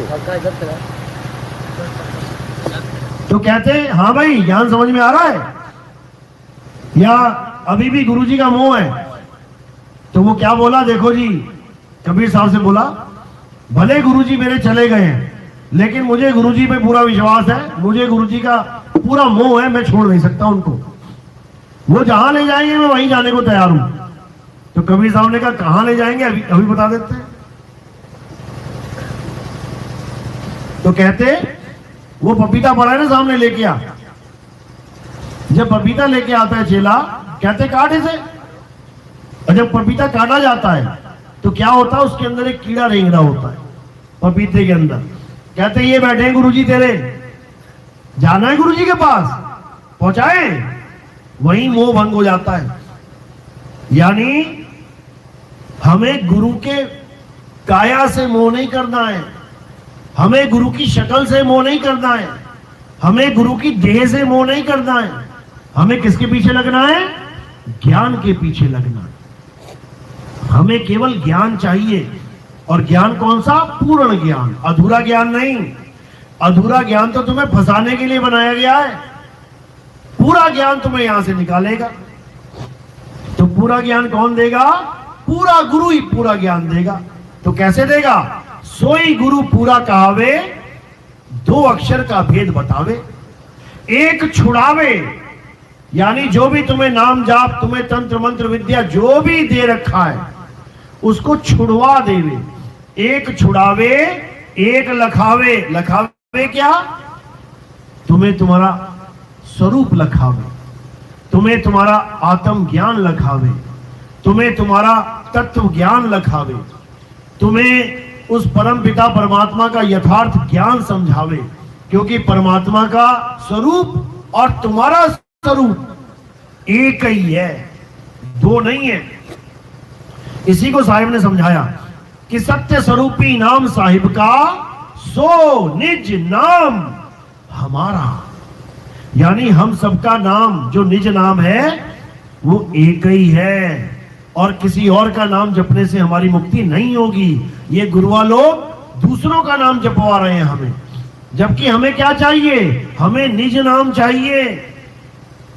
तो कहते हाँ भाई ज्ञान समझ में आ रहा है या अभी भी गुरुजी का मोह है? तो वो क्या बोला, देखो जी, कबीर साहब से बोला भले गुरुजी मेरे चले गए हैं, लेकिन मुझे गुरुजी पे पूरा विश्वास है, मुझे गुरुजी का पूरा मोह है, मैं छोड़ नहीं सकता उनको। वो जहां ले जाएंगे मैं वहीं जाने को तैयार हूं। तो कबीर साहब ने कहा कहां ले जाएंगे, अभी अभी बता देते हैं। तो कहते वो पपीता पड़ा है ना सामने, लेके आ। जब पपीता लेके आता है चेला, कहते काट इसे। और जब पपीता काटा जाता है तो क्या होता है, उसके अंदर एक कीड़ा रेंग रहा होता है पपीते के अंदर। कहते ये बैठे हैं गुरुजी तेरे, जाना है गुरुजी के पास, पहुंचाए, वहीं मोह भंग हो जाता है। यानी हमें गुरु के काया से मोह नहीं करना है, हमें गुरु की शक्ल से मोह नहीं करना है, हमें गुरु की देह से मोह नहीं करना है। हमें किसके पीछे लगना है? ज्ञान के पीछे लगना है। हमें केवल ज्ञान चाहिए, और ज्ञान कौन सा? पूर्ण ज्ञान, अधूरा ज्ञान नहीं। अधूरा ज्ञान तो तुम्हें फंसाने के लिए बनाया गया है, पूरा ज्ञान तुम्हें यहां से निकालेगा। तो पूरा ज्ञान कौन देगा? पूरा गुरु ही पूरा ज्ञान देगा। तो कैसे देगा? सोई गुरु पूरा कहावे, 2 अक्षर का भेद बतावे, एक छुड़ावे। यानी जो भी तुम्हें नाम जाप, तुम्हें तंत्र मंत्र विद्या जो भी दे रखा है, उसको छुड़वा देवे। एक छुड़ावे, एक लखावे। लखावे क्या? तुम्हें तुम्हारा स्वरूप लखावे, तुम्हें तुम्हारा आत्म ज्ञान लखावे, तुम्हें तुम्हारा तत्व ज्ञान लखावे, तुम्हें उस परम पिता परमात्मा का यथार्थ ज्ञान समझावे, क्योंकि परमात्मा का स्वरूप और तुम्हारा स्वरूप एक ही है, दो नहीं है। इसी को साहिब ने समझाया कि सत्य स्वरूपी नाम साहिब का, सो निज नाम हमारा। यानी हम सबका नाम जो निज नाम है वो एक ही है, और किसी और का नाम जपने से हमारी मुक्ति नहीं होगी। ये गुरुआ लोग दूसरों का नाम जपवा रहे हैं हमें, जबकि हमें क्या चाहिए? हमें निज नाम चाहिए।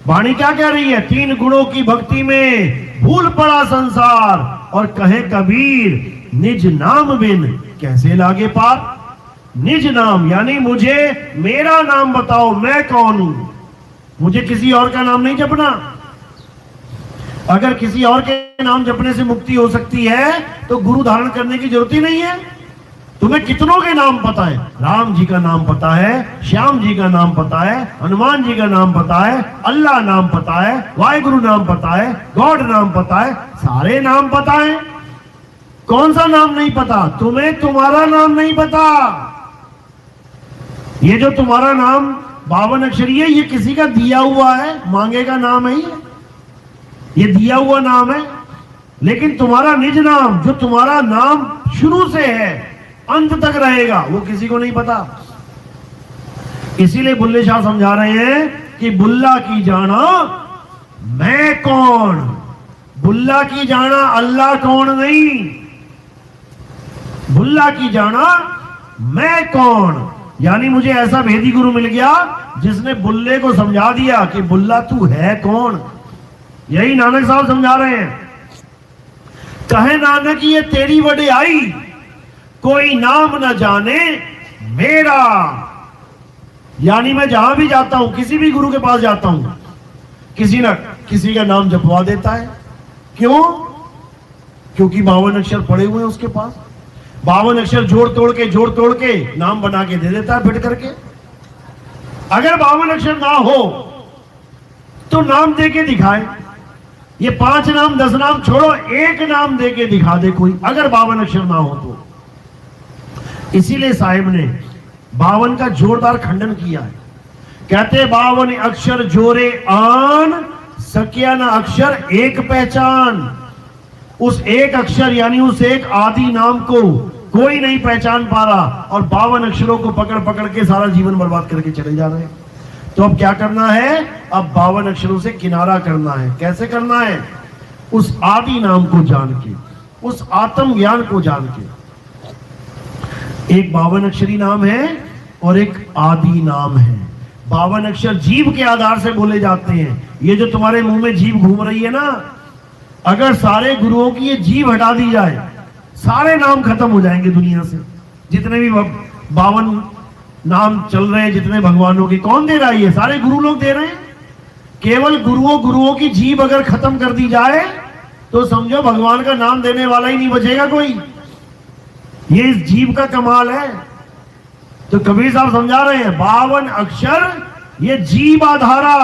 वाणी क्या कह रही है? 3 गुणों की भक्ति में भूल पड़ा संसार, और कहे कबीर निज नाम बिन कैसे लागे पार। निज नाम यानी मुझे मेरा नाम बताओ, मैं कौन हूं। मुझे किसी और का नाम नहीं जपना। अगर किसी और के नाम जपने से मुक्ति हो सकती है तो गुरु धारण करने की जरूरत ही नहीं है। तुम्हें कितनों के नाम पता है? राम जी का नाम पता है, श्याम जी का नाम पता है, हनुमान जी का नाम पता है, अल्लाह नाम पता है, वाहिगुरु नाम पता है, गॉड नाम पता है, सारे नाम पता है। कौन सा नाम नहीं पता? तुम्हें तुम्हारा नाम नहीं पता। ये जो तुम्हारा नाम 52 अक्षरी है, ये किसी का दिया हुआ है, मांगे का नाम है ये दिया हुआ नाम है। लेकिन तुम्हारा निज नाम, जो तुम्हारा नाम शुरू से है अंत तक रहेगा, वो किसी को नहीं पता। इसीलिए बुल्ले शाह समझा रहे हैं कि बुल्ला की जाना मैं कौन, बुल्ला की जाना अल्लाह कौन नहीं, बुल्ला की जाना मैं कौन। यानी मुझे ऐसा भेदी गुरु मिल गया जिसने बुल्ले को समझा दिया कि बुल्ला तू है कौन। यही नानक साहब समझा रहे हैं। कहे नानक ये तेरी वडियाई, कोई नाम न जाने मेरा। यानी मैं जहां भी जाता हूं, किसी भी गुरु के पास जाता हूं, किसी न किसी का नाम जपवा देता है। क्यों? क्योंकि 52 अक्षर पड़े हुए हैं उसके पास। 52 अक्षर जोड़ तोड़ के नाम बना के दे देता है फिट करके। अगर 52 अक्षर ना हो तो नाम दे के दिखाए। ये 5 नाम 10 नाम छोड़ो, एक नाम दे के दिखा दे कोई, अगर 52 अक्षर ना हो तो। इसीलिए साहिब ने 52 का जोरदार खंडन किया है। कहते 52 अक्षर जोरे आन, सकिया ना अक्षर एक पहचान। उस एक अक्षर यानी उस एक आदि नाम को कोई नहीं पहचान पा रहा, और 52 अक्षरों को पकड़ पकड़ के सारा जीवन बर्बाद करके चले जा रहे हैं। तो अब क्या करना है? अब 52 अक्षरों से किनारा करना है। कैसे करना है? उस आदि नाम को जान के, उस आत्म ज्ञान को जान के। एक 52 अक्षरी नाम है और एक आदि नाम है। 52 अक्षर जीव के आधार से बोले जाते हैं। ये जो तुम्हारे मुंह में जीव घूम रही है ना, अगर सारे गुरुओं की ये जीव हटा दी जाए, सारे नाम खत्म हो जाएंगे दुनिया से। जितने भी 52 नाम चल रहे हैं, जितने भगवानों के, कौन दे रहा है? ये सारे गुरु लोग दे रहे हैं। केवल गुरुओं की जीव अगर खत्म कर दी जाए तो समझो भगवान का नाम देने वाला ही नहीं बचेगा कोई। ये इस जीव का कमाल है। तो कबीर साहब समझा रहे हैं 52 अक्षर ये जीव आधारा,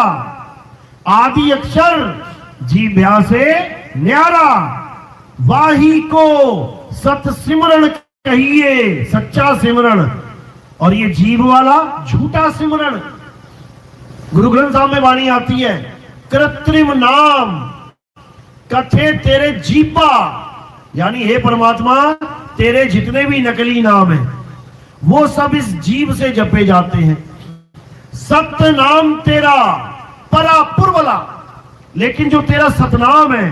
आदि अक्षर जीव्या से न्यारा, वाही को सत सिमरण कहिए, सच्चा सिमरण, और ये जीव वाला झूठा सिमरण। गुरु ग्रंथ साहब में वाणी आती है, कृत्रिम नाम कथे तेरे जीपा। यानी हे परमात्मा, तेरे जितने भी नकली नाम हैं वो सब इस जीव से जपे जाते हैं। सत्य नाम तेरा परा पुरवला, लेकिन जो तेरा सतनाम है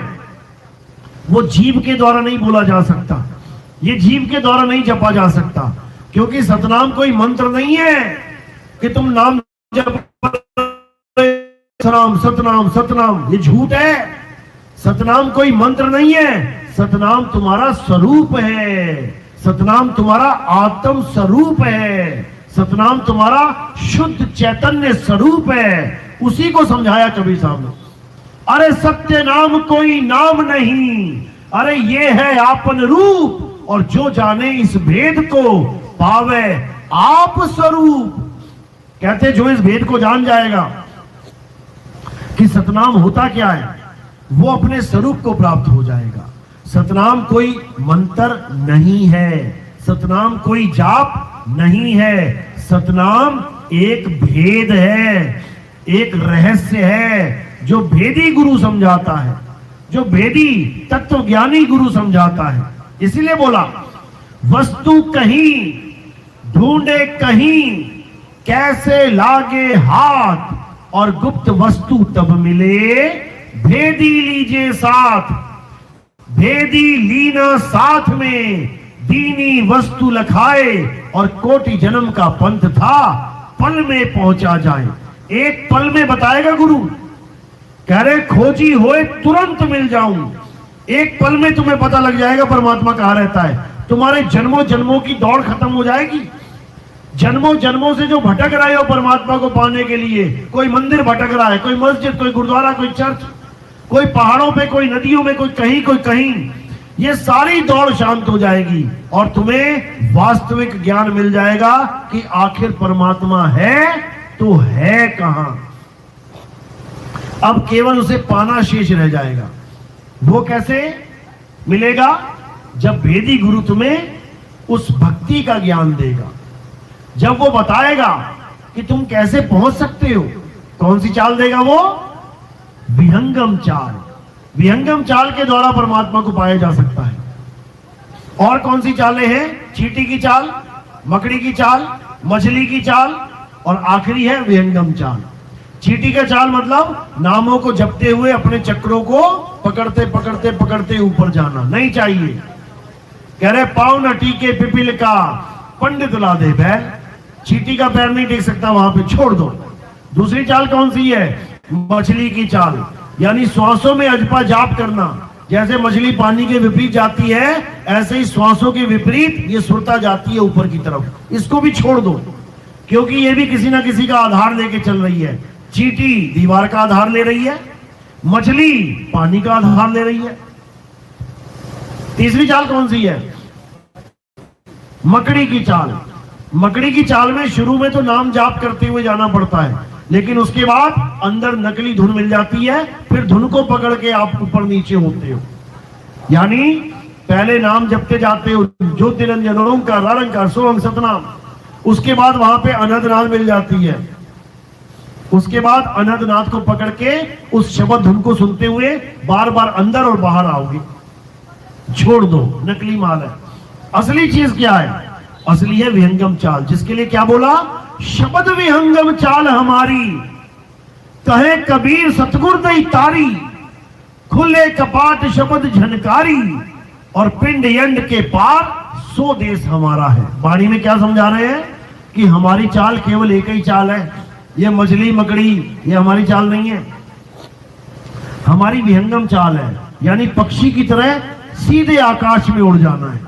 वो जीव के द्वारा नहीं बोला जा सकता, ये जीव के द्वारा नहीं जपा जा सकता। क्योंकि सतनाम कोई मंत्र नहीं है कि तुम नाम जप सतनाम सतनाम सतनाम, ये झूठ है। सतनाम कोई मंत्र नहीं है, सतनाम तुम्हारा स्वरूप है, सतनाम तुम्हारा आत्म स्वरूप है, सतनाम तुम्हारा शुद्ध चैतन्य स्वरूप है। उसी को समझाया कबीर साहब ने। अरे सत्य नाम कोई नाम नहीं, अरे ये है आपन रूप, और जो जाने इस भेद को पावे आप स्वरूप। कहते जो इस भेद को जान जाएगा कि सतनाम होता क्या है, वो अपने स्वरूप को प्राप्त हो जाएगा। सतनाम कोई मंत्र नहीं है, सतनाम कोई जाप नहीं है, सतनाम एक भेद है, एक रहस्य है जो भेदी गुरु समझाता है, जो भेदी तत्वज्ञानी गुरु समझाता है। इसीलिए बोला वस्तु कहीं ढूंढे कहीं, कैसे लागे हाथ, और गुप्त वस्तु तब मिले, भेदी लीजिए साथ, भेदी लीना साथ में, दीनी वस्तु लखाए, और कोटि जन्म का पंथ था, पल में पहुंचा जाए। एक पल में बताएगा गुरु, कह रहे खोजी होए तुरंत मिल जाऊं। एक पल में तुम्हें पता लग जाएगा परमात्मा कहां रहता है। तुम्हारे जन्मों जन्मों की दौड़ खत्म हो जाएगी। जन्मों जन्मों से जो भटक रहे हो परमात्मा को पाने के लिए, कोई मंदिर भटक रहा है, कोई मस्जिद, कोई गुरुद्वारा, कोई चर्च, कोई पहाड़ों पे, कोई नदियों में, कोई कहीं, ये सारी दौड़ शांत हो जाएगी और तुम्हें वास्तविक ज्ञान मिल जाएगा कि आखिर परमात्मा है तो है कहां। अब केवल उसे पाना शेष रह जाएगा। वो कैसे मिलेगा? जब भेदी गुरु तुम्हें उस भक्ति का ज्ञान देगा, जब वो बताएगा कि तुम कैसे पहुंच सकते हो। कौन सी चाल देगा वो? विहंगम चाल। विहंगम चाल के द्वारा परमात्मा को पाया जा सकता है। और कौन सी चालें हैं? चींटी की चाल, मकड़ी की चाल, मछली की चाल, और आखिरी है विहंगम चाल। चींटी का चाल मतलब नामों को जपते हुए अपने चक्रों को पकड़ते पकड़ते पकड़ते ऊपर जाना नहीं चाहिए। कह रहे पाँव न टीके पिपील का, पंडित ला दे बैल। चींटी का पैर नहीं टेक सकता, वहां पे छोड़ दो। दूसरी चाल कौन सी है? मछली की चाल, यानी श्वासों में अजपा जाप करना। जैसे मछली पानी के विपरीत जाती है, ऐसे ही श्वासों के विपरीत ये सुरता जाती है ऊपर की तरफ। इसको भी छोड़ दो, क्योंकि ये भी किसी ना किसी का आधार लेके चल रही है। चींटी दीवार का आधार ले रही है, मछली पानी का आधार ले रही है। तीसरी चाल कौन सी है? मकड़ी की चाल। मकड़ी की चाल में शुरू में तो नाम जाप करते हुए जाना पड़ता है, लेकिन उसके बाद अंदर नकली धुन मिल जाती है, फिर धुन को पकड़ के आप ऊपर नीचे होते हो। यानी पहले नाम जपते जाते हो, ज्योतिरंजन ओंकार निरंकार सोहम सतनाम। उसके बाद वहां पे अनंतनाद मिल जाती है। उसके बाद अनंतनाद को पकड़ के उस शब्द धुन को सुनते हुए बार बार अंदर और बाहर आओगे। छोड़ दो, नकली माल है। असली चीज क्या है? असली है विहंगम चाल, जिसके लिए क्या बोला? शब्द विहंगम चाल हमारी, कहे कबीर सतगुर दई तारी, खुले कपाट शब्द झनकारी, और पिंड यंड के पार सो देश हमारा है। वाणी में क्या समझा रहे हैं? कि हमारी चाल केवल एक ही चाल है। ये मछली मकड़ी ये हमारी चाल नहीं है, हमारी विहंगम चाल है। यानी पक्षी की तरह सीधे आकाश में उड़ जाना है,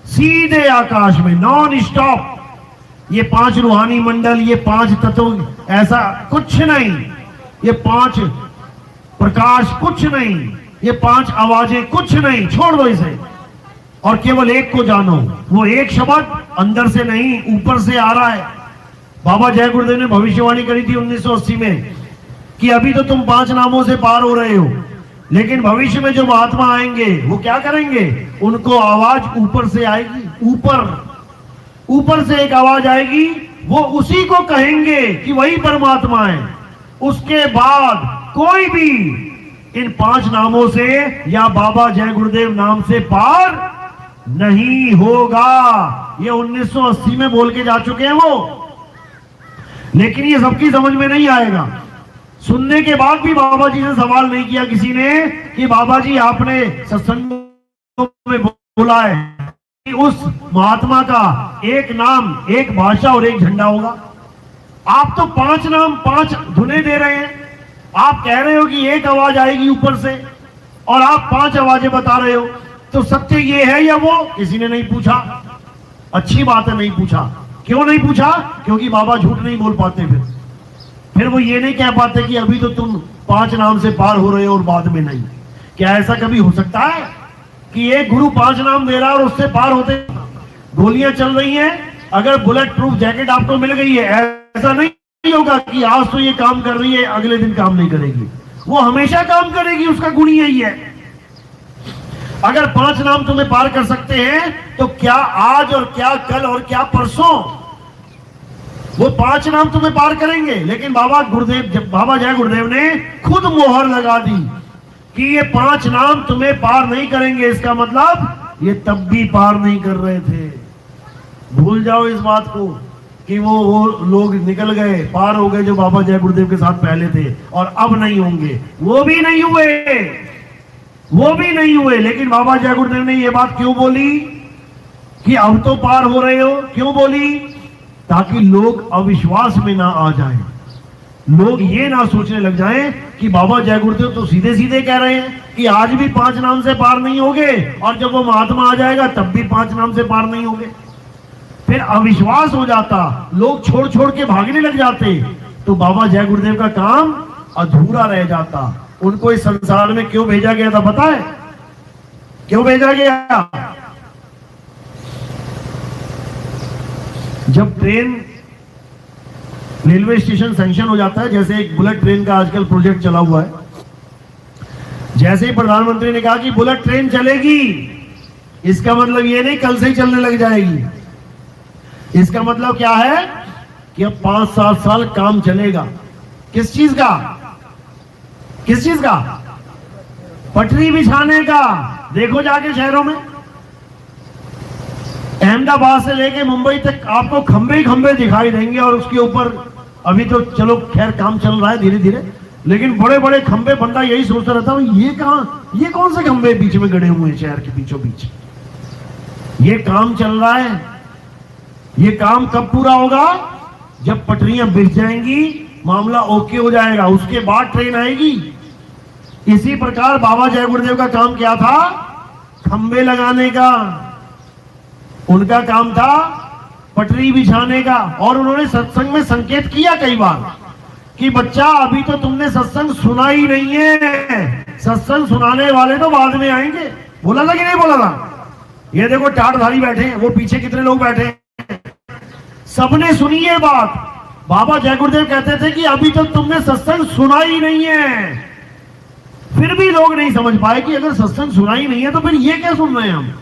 सीधे आकाश में, नॉन स्टॉप। ये 5 रूहानी मंडल, ये 5 तत्व, ऐसा कुछ नहीं। ये 5 प्रकाश कुछ नहीं, ये 5 आवाजें कुछ नहीं। छोड़ दो इसे और केवल एक को जानो। वो एक शब्द अंदर से नहीं, ऊपर से आ रहा है। बाबा जय गुरुदेव ने भविष्यवाणी करी थी 1980 में कि अभी तो तुम 5 नामों से पार हो रहे हो, लेकिन भविष्य में जो महात्मा आएंगे वो क्या करेंगे? उनको आवाज ऊपर से आएगी, ऊपर से एक आवाज आएगी, वो उसी को कहेंगे कि वही परमात्मा है। उसके बाद कोई भी इन 5 नामों से या बाबा जय गुरुदेव नाम से पार नहीं होगा। ये 1980 में बोल के जा चुके हैं वो, लेकिन ये सबकी समझ में नहीं आएगा। सुनने के बाद भी बाबा जी से सवाल नहीं किया किसी ने कि बाबा जी आपने सत्संग में बोला है कि उस महात्मा का एक नाम, एक भाषा और एक झंडा होगा। आप तो 5 नाम 5 धुने दे रहे हैं। आप कह रहे हो कि एक आवाज आएगी ऊपर से और आप 5 आवाजें बता रहे हो। तो सत्य ये है या वो? किसी ने नहीं पूछा। अच्छी बात है नहीं पूछा। क्यों नहीं पूछा? क्योंकि बाबा झूठ नहीं बोल पाते। फिर वो ये नहीं कह पाते कि अभी तो तुम 5 नाम से पार हो रहे हो और बाद में नहीं। क्या ऐसा कभी हो सकता है कि एक गुरु 5 नाम दे रहा है और उससे पार होते? गोलियां चल रही हैं, अगर बुलेट प्रूफ जैकेट आपको मिल गई है, ऐसा नहीं होगा कि आज तो ये काम कर रही है अगले दिन काम नहीं करेगी। वो हमेशा काम करेगी, उसका गुण यही है। अगर 5 नाम तुम्हें पार कर सकते हैं तो क्या आज और क्या कल और क्या परसों वो 5 नाम तुम्हें पार करेंगे। लेकिन बाबा जय गुरुदेव ने खुद मोहर लगा दी कि ये 5 नाम तुम्हें पार नहीं करेंगे। इसका मतलब ये तब भी पार नहीं कर रहे थे। भूल जाओ इस बात को कि वो लोग निकल गए, पार हो गए जो बाबा जय गुरुदेव के साथ पहले थे और अब नहीं होंगे। वो भी नहीं हुए। लेकिन बाबा जय गुरुदेव ने ये बात क्यों बोली कि अब तो पार हो रहे हो? क्यों बोली? ताकि लोग अविश्वास में ना आ जाएं, लोग ये ना सोचने लग जाएं कि बाबा जय गुरुदेव तो सीधे सीधे कह रहे हैं कि आज भी 5 नाम से पार नहीं होगे और जब वो महात्मा आ जाएगा तब भी 5 नाम से पार नहीं होगे। फिर अविश्वास हो जाता, लोग छोड़ छोड़ के भागने लग जाते, तो बाबा जय गुरुदेव का काम अधूरा रह जाता। उनको इस संसार में क्यों भेजा गया था पता है? क्यों भेजा गया? जब ट्रेन रेलवे स्टेशन सैंक्शन हो जाता है, जैसे एक बुलेट ट्रेन का आजकल प्रोजेक्ट चला हुआ है, जैसे ही प्रधानमंत्री ने कहा कि बुलेट ट्रेन चलेगी, इसका मतलब ये नहीं कल से ही चलने लग जाएगी। इसका मतलब क्या है कि अब 5-7 साल काम चलेगा। किस चीज का? पटरी बिछाने का। देखो जाके शहरों में, अहमदाबाद से लेके मुंबई तक आपको खंबे ही खंबे दिखाई देंगे और उसके ऊपर अभी तो चलो खैर काम चल रहा है धीरे धीरे, लेकिन बड़े बड़े खंबे, बंदा यही सोचता रहता है ये कौन से खंबे बीच में गड़े हुए हैं शहर के बीचों बीच। ये काम चल रहा है। ये काम कब पूरा होगा? जब पटरियां बिछ जाएंगी, मामला ओके हो जाएगा, उसके बाद ट्रेन आएगी। इसी प्रकार बाबा जय गुरुदेव का काम क्या था? खंबे लगाने का। उनका काम था पटरी बिछाने का। और उन्होंने सत्संग में संकेत किया कई बार कि बच्चा अभी तो तुमने सत्संग सुना ही नहीं है, सत्संग सुनाने वाले तो बाद में आएंगे। बोला था कि नहीं बोला था? ये देखो टाटधारी बैठे हैं, वो पीछे कितने लोग बैठे हैं, सबने सुनी ये बात। बाबा जय गुरुदेव कहते थे कि अभी तक तुमने सत्संग सुना ही नहीं है। फिर भी लोग नहीं समझ पाए कि अगर सत्संग सुना ही नहीं है तो फिर ये क्या सुन रहे हैं हम?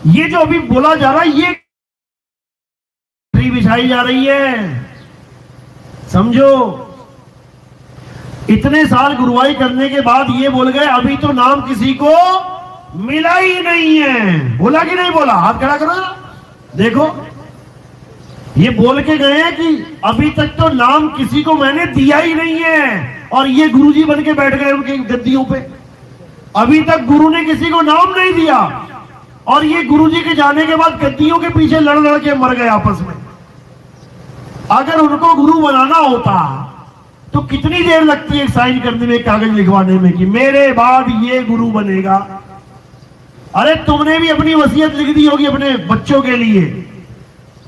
ये जो अभी बोला जा रहा है ये बिछाई जा रही है। समझो, इतने साल गुरुवाई करने के बाद ये बोल गए अभी तो नाम किसी को मिला ही नहीं है। बोला कि नहीं बोला? हाथ खड़ा करो। देखो, ये बोल के गए हैं कि अभी तक तो नाम किसी को मैंने दिया ही नहीं है, और ये गुरुजी बन के बैठ गए उनके गद्दियों पे। अभी तक गुरु ने किसी को नाम नहीं दिया, और ये गुरुजी के जाने के बाद गद्दियों के पीछे लड़ लड़ के मर गए आपस में। अगर उनको गुरु बनाना होता तो कितनी देर लगती है साइन करने में, कागज लिखवाने में कि मेरे बाद ये गुरु बनेगा। अरे तुमने भी अपनी वसीयत लिख दी होगी अपने बच्चों के लिए,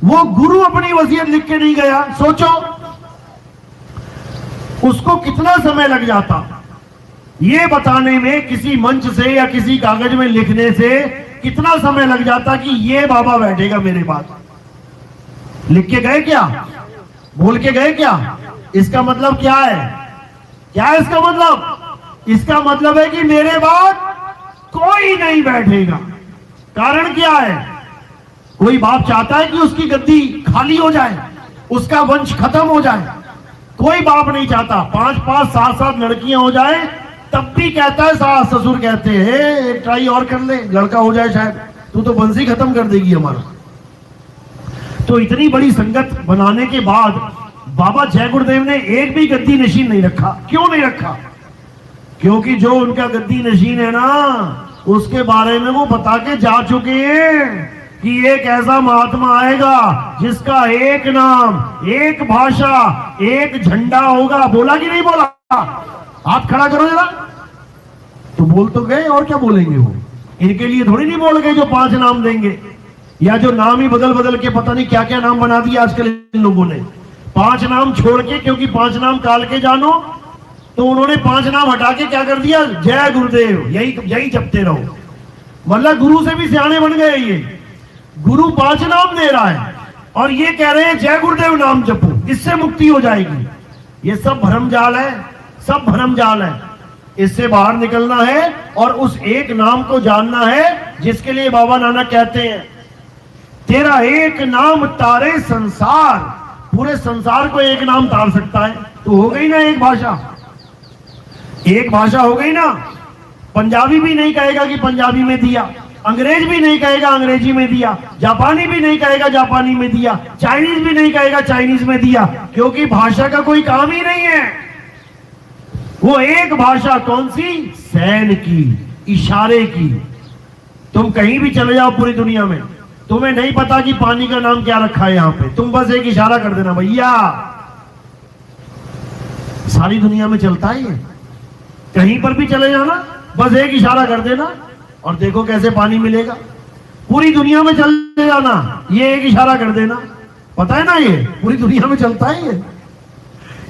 वो गुरु अपनी वसीयत लिख के नहीं गया। सोचो उसको कितना समय लग जाता ये बताने में, किसी मंच से या किसी कागज में लिखने से कितना समय लग जाता कि ये बाबा बैठेगा मेरे बाद। लिख के गए क्या? बोल के गए क्या? इसका मतलब क्या है? क्या है इसका मतलब? इसका मतलब है कि मेरे बाद कोई नहीं बैठेगा। कारण क्या है? कोई बाप चाहता है कि उसकी गद्दी खाली हो जाए, उसका वंश खत्म हो जाए? कोई बाप नहीं चाहता। 5-5, 7-7 लड़कियां हो जाए तब भी कहता है, सास ससुर कहते हैं एक ट्राई और कर ले, लड़का हो जाए शायद, तू तो वंश ही खत्म कर देगी हमारा। तो इतनी बड़ी संगत बनाने के बाद बाबा जय गुरुदेव ने एक भी गद्दी नशीन नहीं रखा। क्यों नहीं रखा? क्योंकि जो उनका गद्दी नशीन है ना, उसके बारे में वो बता के जा चुके हैं कि एक ऐसा महात्मा आएगा जिसका एक नाम, एक भाषा, एक झंडा होगा। बोला कि नहीं बोला? हाथ खड़ा करो जरा। तो बोल तो गए, और क्या बोलेंगे वो? इनके लिए थोड़ी नहीं बोल गए जो 5 नाम देंगे, या जो नाम ही बदल बदल के पता नहीं क्या क्या नाम बना दिया आजकल इन लोगों ने। 5 नाम छोड़ के, क्योंकि 5 नाम काल के जानो, तो उन्होंने 5 नाम हटा के क्या कर दिया? जय गुरुदेव, यही जपते रहो। मतलब गुरु से भी सियाने बन गए ये। गुरु 5 नाम दे रहा है और ये कह रहे हैं जय गुरुदेव नाम जपो, इससे मुक्ति हो जाएगी। ये सब भरम जाल है, सब भरम जाल है। इससे बाहर निकलना है और उस एक नाम को जानना है जिसके लिए बाबा नानक कहते हैं, तेरा एक नाम तारे संसार। पूरे संसार को एक नाम तार सकता है। तो हो गई ना एक भाषा, एक भाषा हो गई ना। पंजाबी भी नहीं कहेगा कि पंजाबी में दिया, अंग्रेज भी नहीं कहेगा अंग्रेजी में दिया, जापानी भी नहीं कहेगा जापानी में दिया, चाइनीज भी नहीं कहेगा चाइनीज में दिया, क्योंकि भाषा का कोई काम ही नहीं है। वो एक भाषा कौन सी? सैन की, इशारे की। तुम कहीं भी चले जाओ पूरी दुनिया में, तुम्हें नहीं पता कि पानी का नाम क्या रखा है यहां पे, तुम बस एक इशारा कर देना भैया। सारी दुनिया में चलता है ये। कहीं पर भी चले जाना, बस एक इशारा कर देना और देखो कैसे पानी मिलेगा। पूरी दुनिया में चले जाना, ये एक इशारा कर देना, पता है ना, ये पूरी दुनिया में चलता है ये।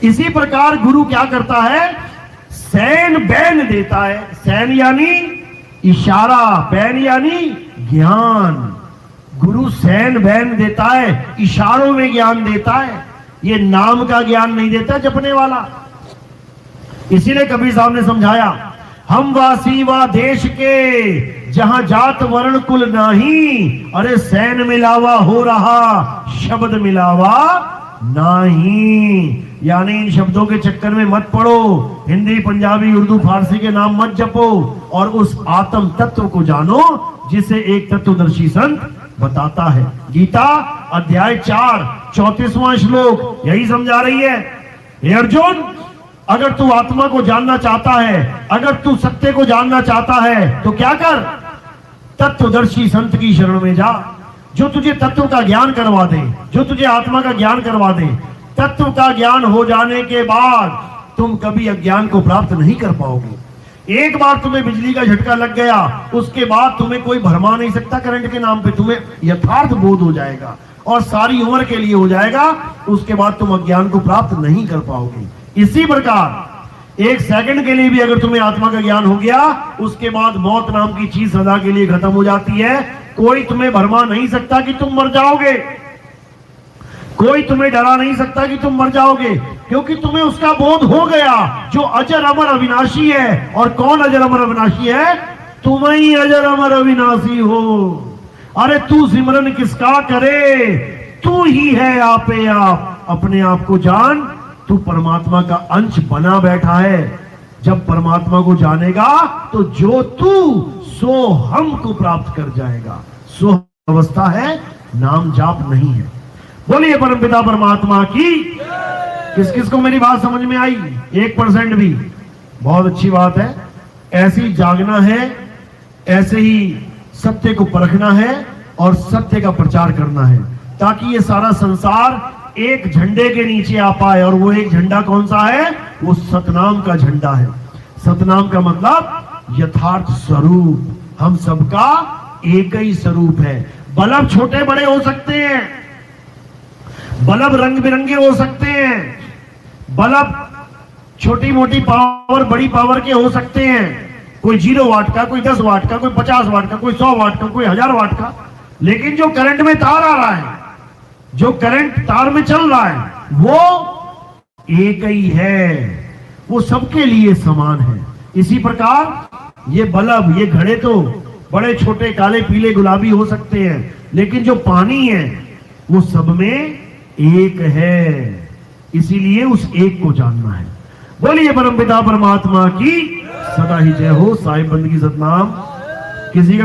इसी प्रकार गुरु क्या करता है? सैन बैन देता है। सैन यानी इशारा, बैन यानी ज्ञान। गुरु सैन बैन देता है, इशारों में ज्ञान देता है। ये नाम का ज्ञान नहीं देता जपने वाला। इसीलिए कबीर साहब ने समझाया, हम वासी वा देश के जहां जात वर्ण कुल नाही, अरे सैन मिलावा हो रहा शब्द मिलावा नहीं। यानी इन शब्दों के चक्कर में मत पड़ो, हिंदी पंजाबी उर्दू फारसी के नाम मत जपो और उस आत्म तत्व को जानो जिसे एक तत्वदर्शी संत बताता है। गीता अध्याय 4 34वां श्लोक यही समझा रही है। हे अर्जुन, अगर तू आत्मा को जानना चाहता है, अगर तू सत्य को जानना चाहता है, तो क्या कर? तत्वदर्शी संत की शरण में जा, जो तुझे तत्व का ज्ञान करवा दे, जो तुझे आत्मा का ज्ञान करवा दे। तत्व का ज्ञान हो जाने के बाद तुम कभी अज्ञान को प्राप्त नहीं कर पाओगे। एक बार तुम्हें बिजली का झटका लग गया, उसके बाद तुम्हें कोई भरमा नहीं सकता करंट के नाम पे। तुम्हें यथार्थ बोध हो जाएगा और सारी उम्र के लिए हो जाएगा। उसके बाद तुम अज्ञान को प्राप्त नहीं कर पाओगे। इसी प्रकार एक सेकंड के लिए भी अगर तुम्हें आत्मा का ज्ञान हो गया, उसके बाद मौत नाम की चीज सदा के लिए खत्म हो जाती है। कोई तुम्हें भरमा नहीं सकता कि तुम मर जाओगे, कोई तुम्हें डरा नहीं सकता कि तुम मर जाओगे, क्योंकि तुम्हें उसका बोध हो गया जो अजर अमर अविनाशी है। और कौन अजर अमर अविनाशी है? तुम ही अजर अमर अविनाशी हो। अरे तू सिमरन किसका करे, तू ही है आपे आप। अपने आप को जान, तू परमात्मा का अंश बना बैठा है। जब परमात्मा को जानेगा तो जो तू सो हम को प्राप्त कर जाएगा। सो अवस्था है, नाम जाप नहीं है। बोलिए परमपिता परमात्मा की। किस किस को मेरी बात समझ में आई? 1% भी, बहुत अच्छी बात है। ऐसे ही जागना है, ऐसे ही सत्य को परखना है और सत्य का प्रचार करना है, ताकि ये सारा संसार एक झंडे के नीचे आ पाए। और वो एक झंडा कौन सा है? वो सतनाम का झंडा है। सतनाम का मतलब यथार्थ स्वरूप। हम सबका एक ही स्वरूप है। बल्ब छोटे बड़े हो सकते हैं, बल्ब रंग बिरंगे हो सकते हैं, बल्ब छोटी मोटी पावर बड़ी पावर के हो सकते हैं। कोई 0 वाट का, कोई 10 वाट का, कोई 50 वाट का, कोई 100 वाट का, कोई 1000 वाट का। लेकिन जो करंट में तार आ रहा है, जो करंट तार में चल रहा है, वो एक ही है, वो सबके लिए समान है। इसी प्रकार ये बल्ब, ये घड़े तो बड़े छोटे काले पीले गुलाबी हो सकते हैं, लेकिन जो पानी है वो सब में एक है। इसीलिए उस एक को जानना है। बोलिए परमपिता परमात्मा की सदा ही जय हो। साहिब बंदगी सतनाम। किसी का